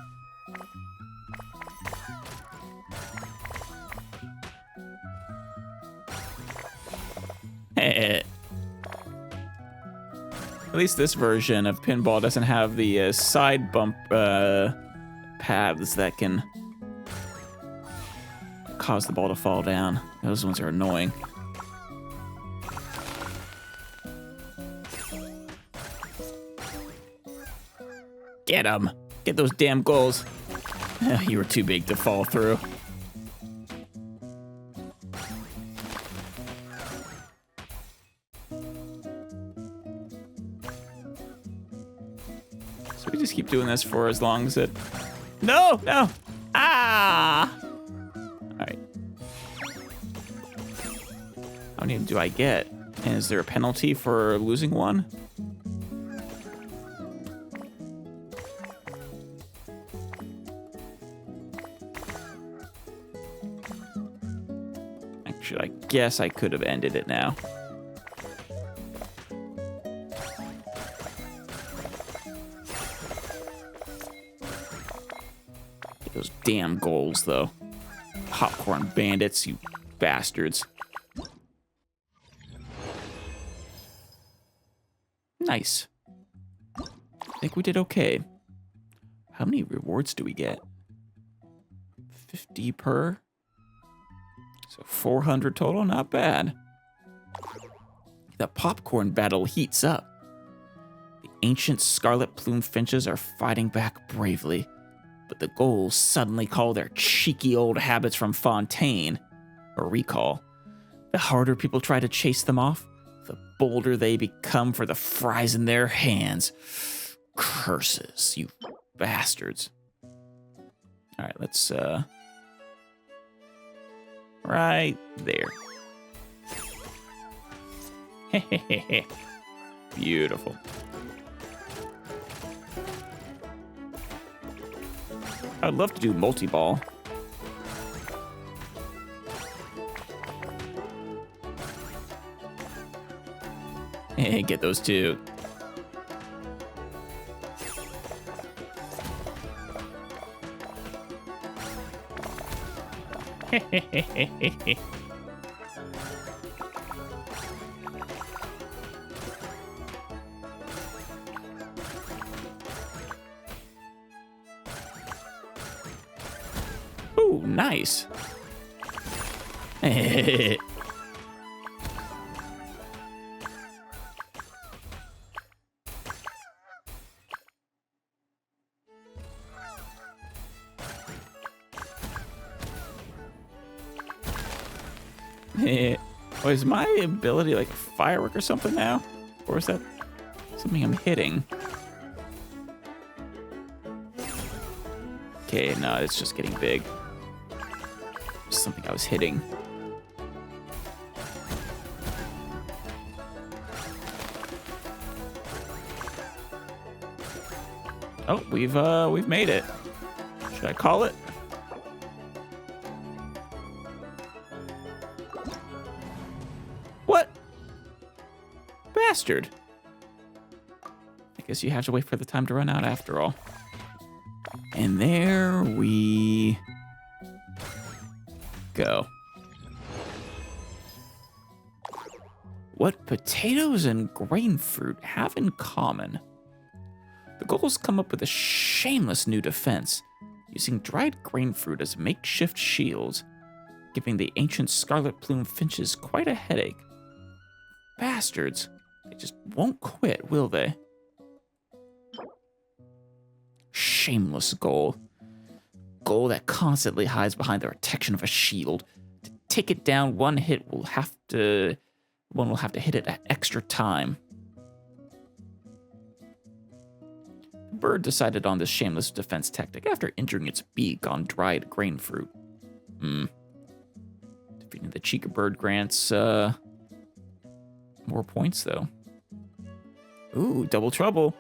Speaker 1: At least this version of pinball doesn't have the side bump paths that can cause the ball to fall down. Those ones are annoying. Get him. Get those damn goals. You were too big to fall through. So we just keep doing this for as long as it... No! Ah! Alright. How many do I get? And is there a penalty for losing one? Actually, I guess I could have ended it now. Get those damn goals, though. Popcorn bandits, you bastards. Nice. I think we did okay. How many rewards do we get? 50 per? So 400 total, not bad. The popcorn battle heats up. The ancient scarlet plumed finches are fighting back bravely, but the ghouls suddenly call their cheeky old habits from Fontaine a recall. The harder people try to chase them off, the bolder they become for the fries in their hands. Curses, you bastards. All right, let's, right there. Beautiful. I'd love to do multi-ball. Get those two. Ooh, nice. Oh, is my ability like a firework or something now? Or is that something I'm hitting? Okay, no, it's just getting big. It's something I was hitting. Oh, we've made it. Should I call it? What? Bastard. I guess you have to wait for the time to run out after all. And there we go. What potatoes and grain fruit have in common? The ghouls come up with a shameless new defense, using dried grain fruit as makeshift shields, giving the ancient scarlet plume finches quite a headache. Bastards. They just won't quit, will they? Shameless ghoul. Ghoul that constantly hides behind the protection of a shield. To take it down, one will have to hit it at extra time. The bird decided on this shameless defense tactic after injuring its beak on dried grain fruit. Defeating the Chica bird grants more points, though. Ooh, double trouble.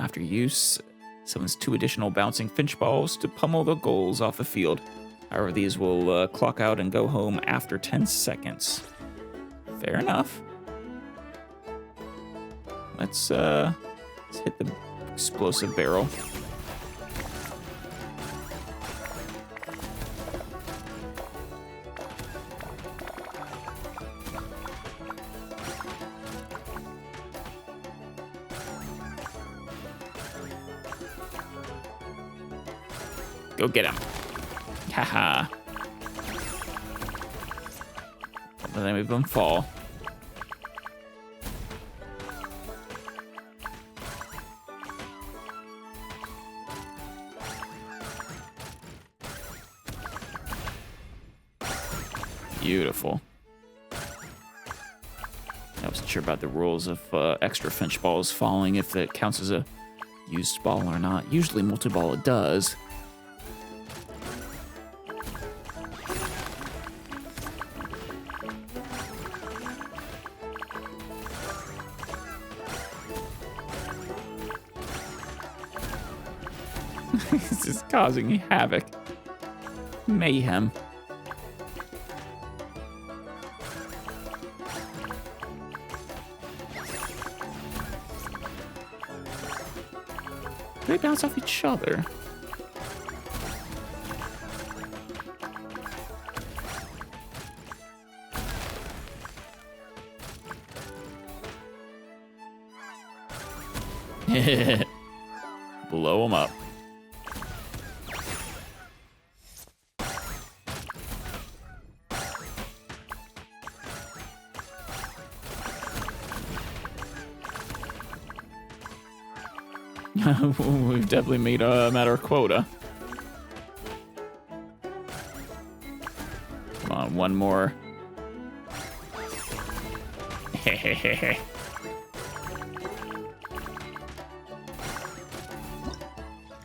Speaker 1: After use, summons 2 additional bouncing finch balls to pummel the ghouls off the field. However, these will clock out and go home after 10 seconds. Fair enough. Let's hit the explosive barrel. Go get him. Haha. Let any of them fall. Beautiful. I wasn't sure about the rules of extra Finch balls falling, if it counts as a used ball or not. Usually multi-ball it does. This is causing havoc. Mayhem. They bounce off each other. Blow them up. We've definitely met our quota. Come on, one more. I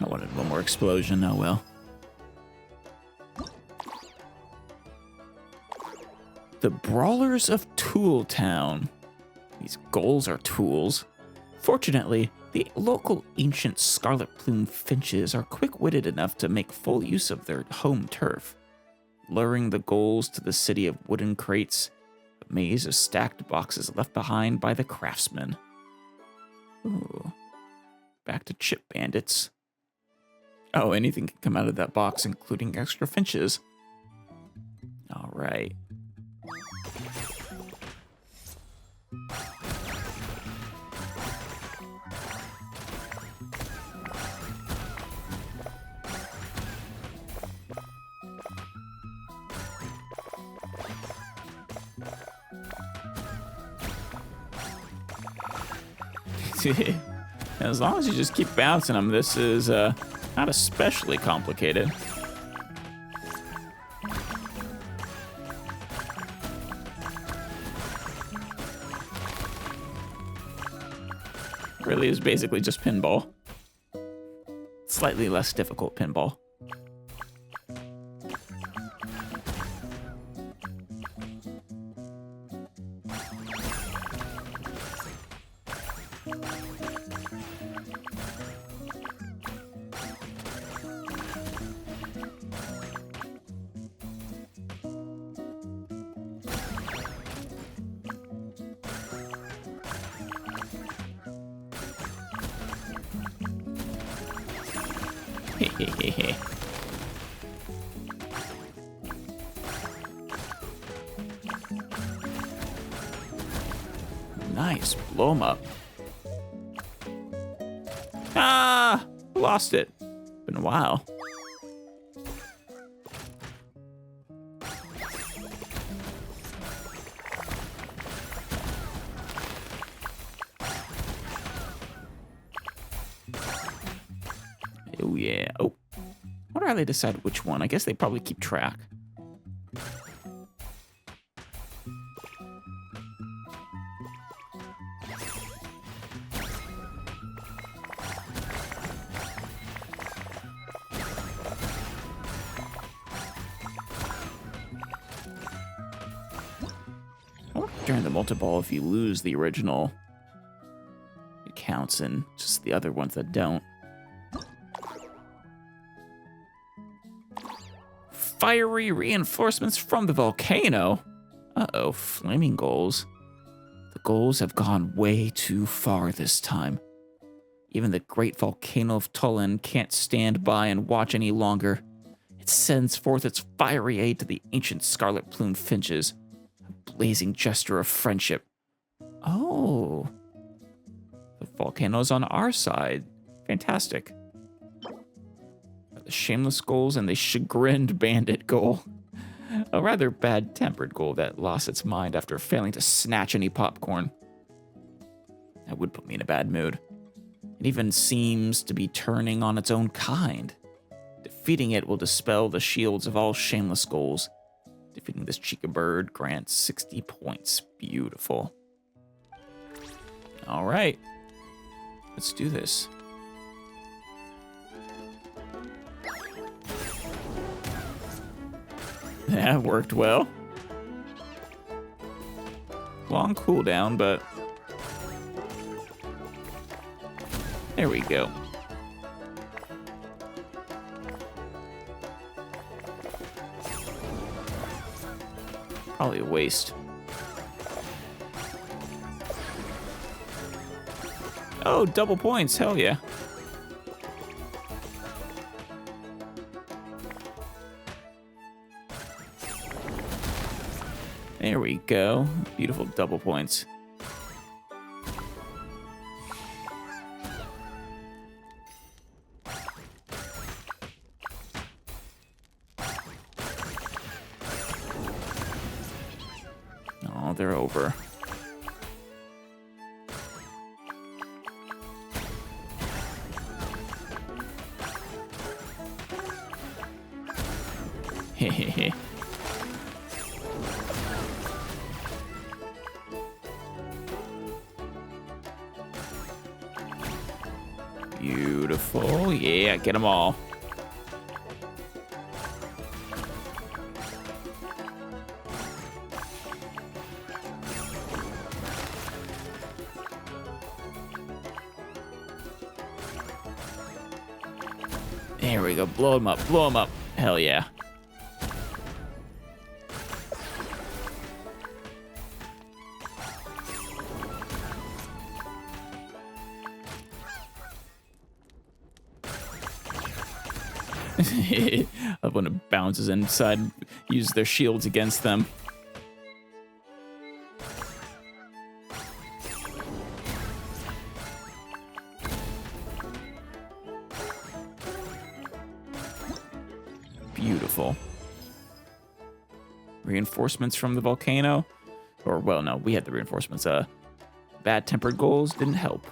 Speaker 1: wanted one more explosion, oh well. The Brawlers of Tool Town. These goals are tools. Fortunately, the local ancient scarlet plume finches are quick-witted enough to make full use of their home turf, luring the goals to the city of wooden crates, a maze of stacked boxes left behind by the craftsmen. Ooh. Back to chip bandits. Oh, anything can come out of that box, including extra finches. All right. As long as you just keep bouncing them, this is not especially complicated. Really is basically just pinball. Slightly less difficult pinball. Nice, blow him up. Ah, lost it. Been a while. Oh yeah. Oh, I wonder how they decide which one. I guess they probably keep track. During the multi-ball, if you lose the original, it counts, and just the other ones that don't. Fiery reinforcements from the volcano. Uh-oh, flaming goals. The goals have gone way too far this time. Even the great volcano of Tulin can't stand by and watch any longer. It sends forth its fiery aid to the ancient scarlet plumed finches. A blazing gesture of friendship. Oh. The volcano's on our side. Fantastic. The shameless goals and the chagrined bandit goal. A rather bad-tempered goal that lost its mind after failing to snatch any popcorn. That would put me in a bad mood. It even seems to be turning on its own kind. Defeating it will dispel the shields of all shameless goals. Defeating this Chica bird grants 60 points. Beautiful. All right. Let's do this. That worked well. Long cooldown, but there we go. Probably a waste. Oh, double points. Hell yeah. There we go. Beautiful double points. Oh, they're over. Hehehe. Beautiful. Yeah, get them all. There we go. Blow them up. Blow them up. Hell yeah. When it bounces inside, use their shields against them. Beautiful. Reinforcements from the volcano. Or, well, no, we had the reinforcements. Bad-tempered ghouls didn't help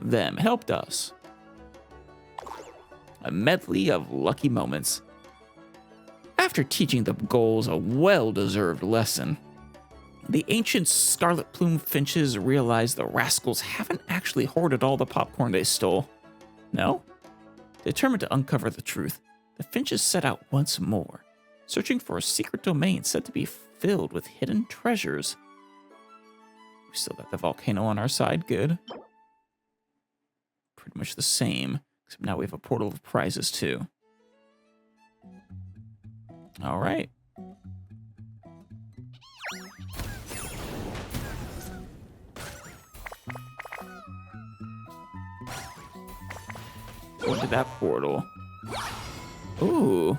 Speaker 1: them. Helped us. A medley of lucky moments. After teaching the ghouls a well-deserved lesson, the ancient scarlet plume finches realize the rascals haven't actually hoarded all the popcorn they stole. No? Determined to uncover the truth, the finches set out once more, searching for a secret domain said to be filled with hidden treasures. We still got the volcano on our side, good. Pretty much the same, except now we have a portal of prizes too. All right. Go into that portal. Ooh.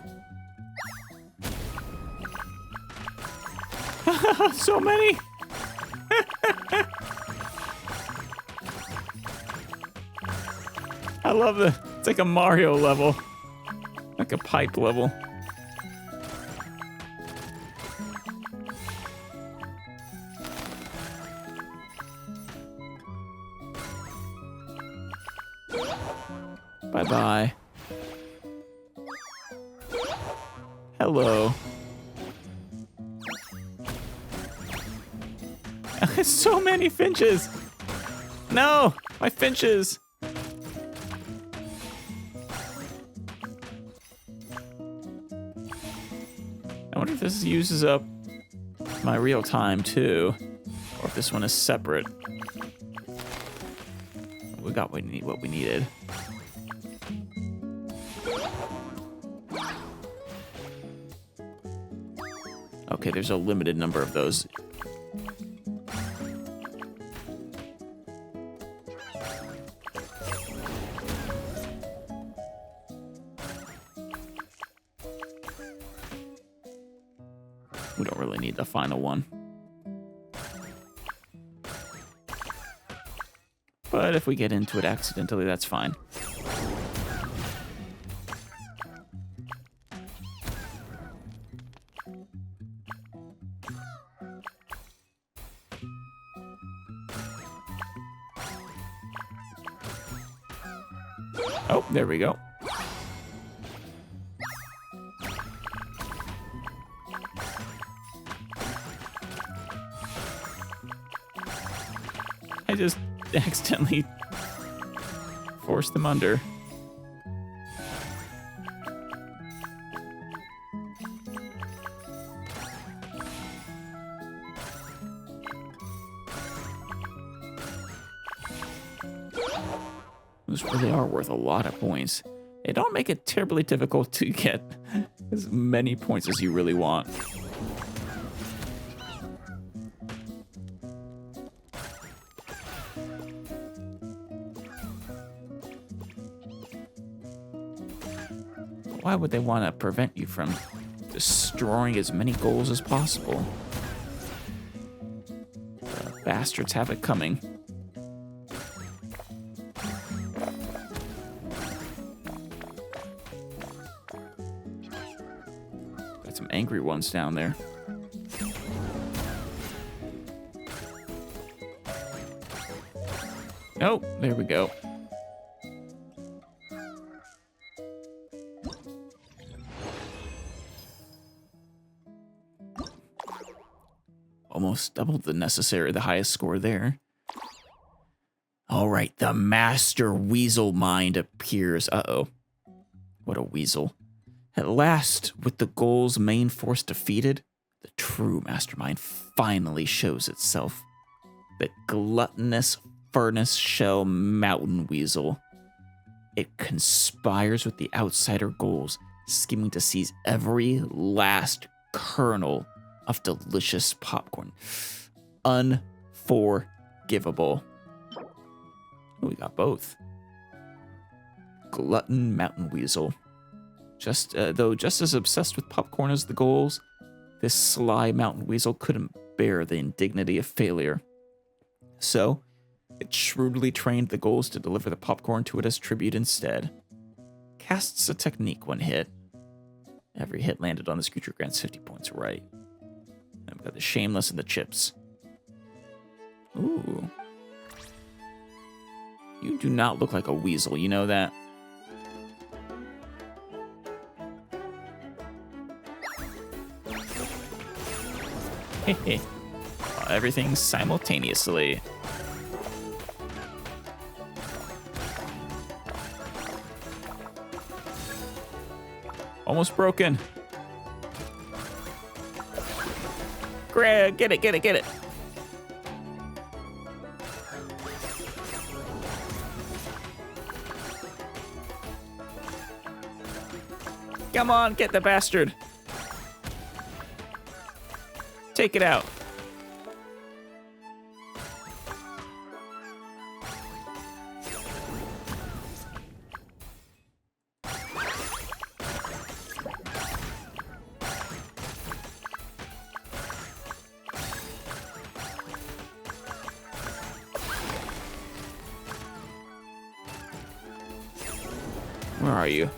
Speaker 1: So many. I love it. It's like a Mario level. Like a pipe level. Bye-bye. Hello. So many finches. No, my finches. I wonder if this uses up my real time too, or if this one is separate. We got what we needed. Okay, there's a limited number of those. We don't really need the final one. But if we get into it accidentally, that's fine. Oh, there we go. I just accidentally forced them under. Those really are worth a lot of points. They don't make it terribly difficult to get as many points as you really want. Why would they want to prevent you from destroying as many goals as possible? The bastards have it coming. Got some angry ones down there. Oh, there we go. Almost doubled the highest score there. All right, the Master Weasel Mind appears. Uh-oh. What a weasel. At last, with the goal's main force defeated, the true mastermind finally shows itself. The gluttonous furnace shell mountain weasel. It conspires with the outsider goals, scheming to seize every last kernel of delicious popcorn. Unforgivable. Oh, we got both. Glutton mountain weasel. Though just as obsessed with popcorn as the goals, this sly mountain weasel couldn't bear the indignity of failure. So, it shrewdly trained the goals to deliver the popcorn to it as tribute instead. Casts a technique when hit. Every hit landed on this creature grants 50 points right. I've got the shameless and the chips. Ooh. You do not look like a weasel, you know that? Hehe. Everything simultaneously. Almost broken. Greg, get it, get it, get it. Come on, get the bastard. Take it out. Where are you?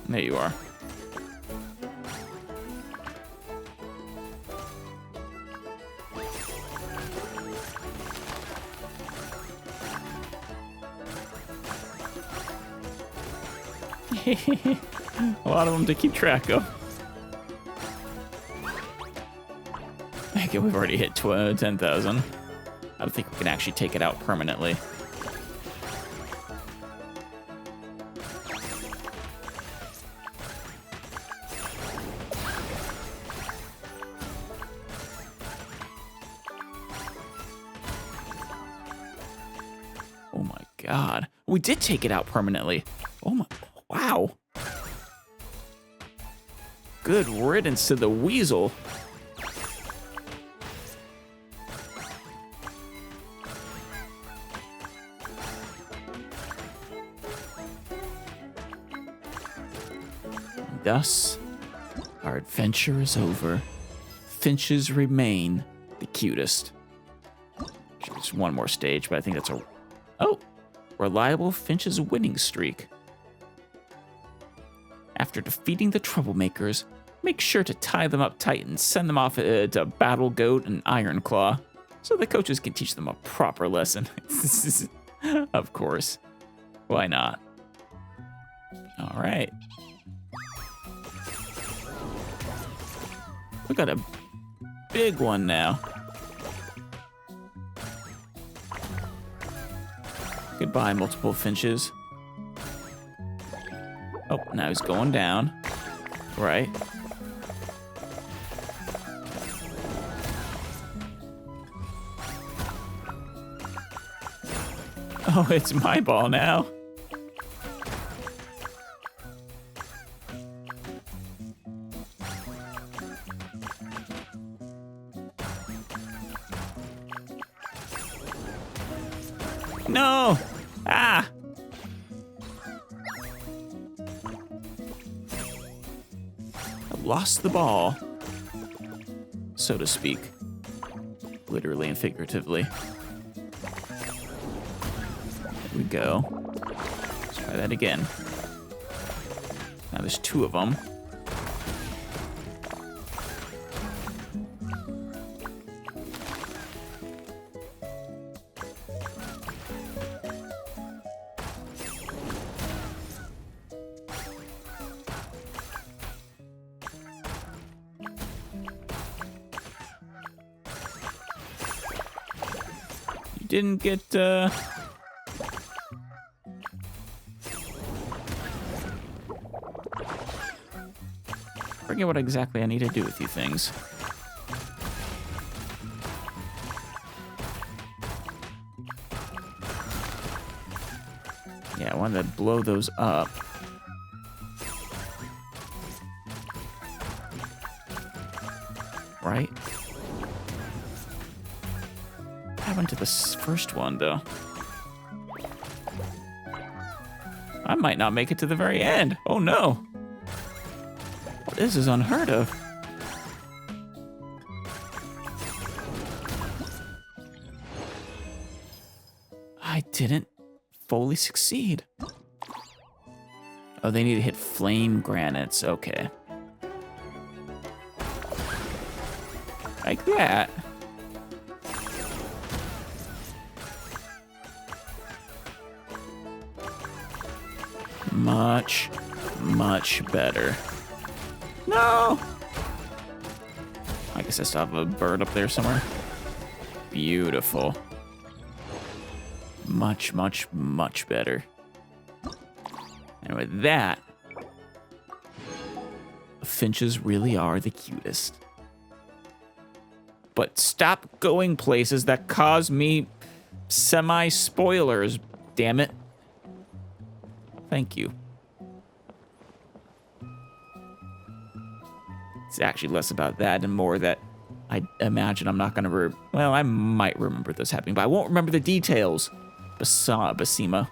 Speaker 1: There you are. A lot of them to keep track of. Okay, we've already hit 10,000. I don't think we can actually take it out permanently. Oh my god. We did take it out permanently. Oh my, wow. Good riddance to the weasel. Thus, our adventure is over. Finches remain the cutest. There's one more stage, but I think that's a... Oh! Reliable Finches winning streak. After defeating the troublemakers, make sure to tie them up tight and send them off to Battle Goat and Iron Claw, so the coaches can teach them a proper lesson. Of course. Why not? All right. We got a big one now. Goodbye, multiple Finches. Oh, now he's going down. Right. Oh, it's my ball now. No! Ah! I lost the ball, so to speak. Literally and figuratively. There we go. Let's try that again. Now there's two of them. Didn't get, forget what exactly I need to do with you things. Yeah, I wanted to blow those up. Right? What happened to this first one, though? I might not make it to the very end. Oh, no. This is unheard of. I didn't fully succeed. Oh, they need to hit flame granites. Okay. Like that. Much, much better. No! I guess I still have a bird up there somewhere. Beautiful. Much, much, much better. And with that, Finches really are the cutest. But stop going places that cause me semi-spoilers, damn it. Thank you. It's actually less about that and more that I imagine I'm not gonna well, I might remember this happening, but I won't remember the details. Basima.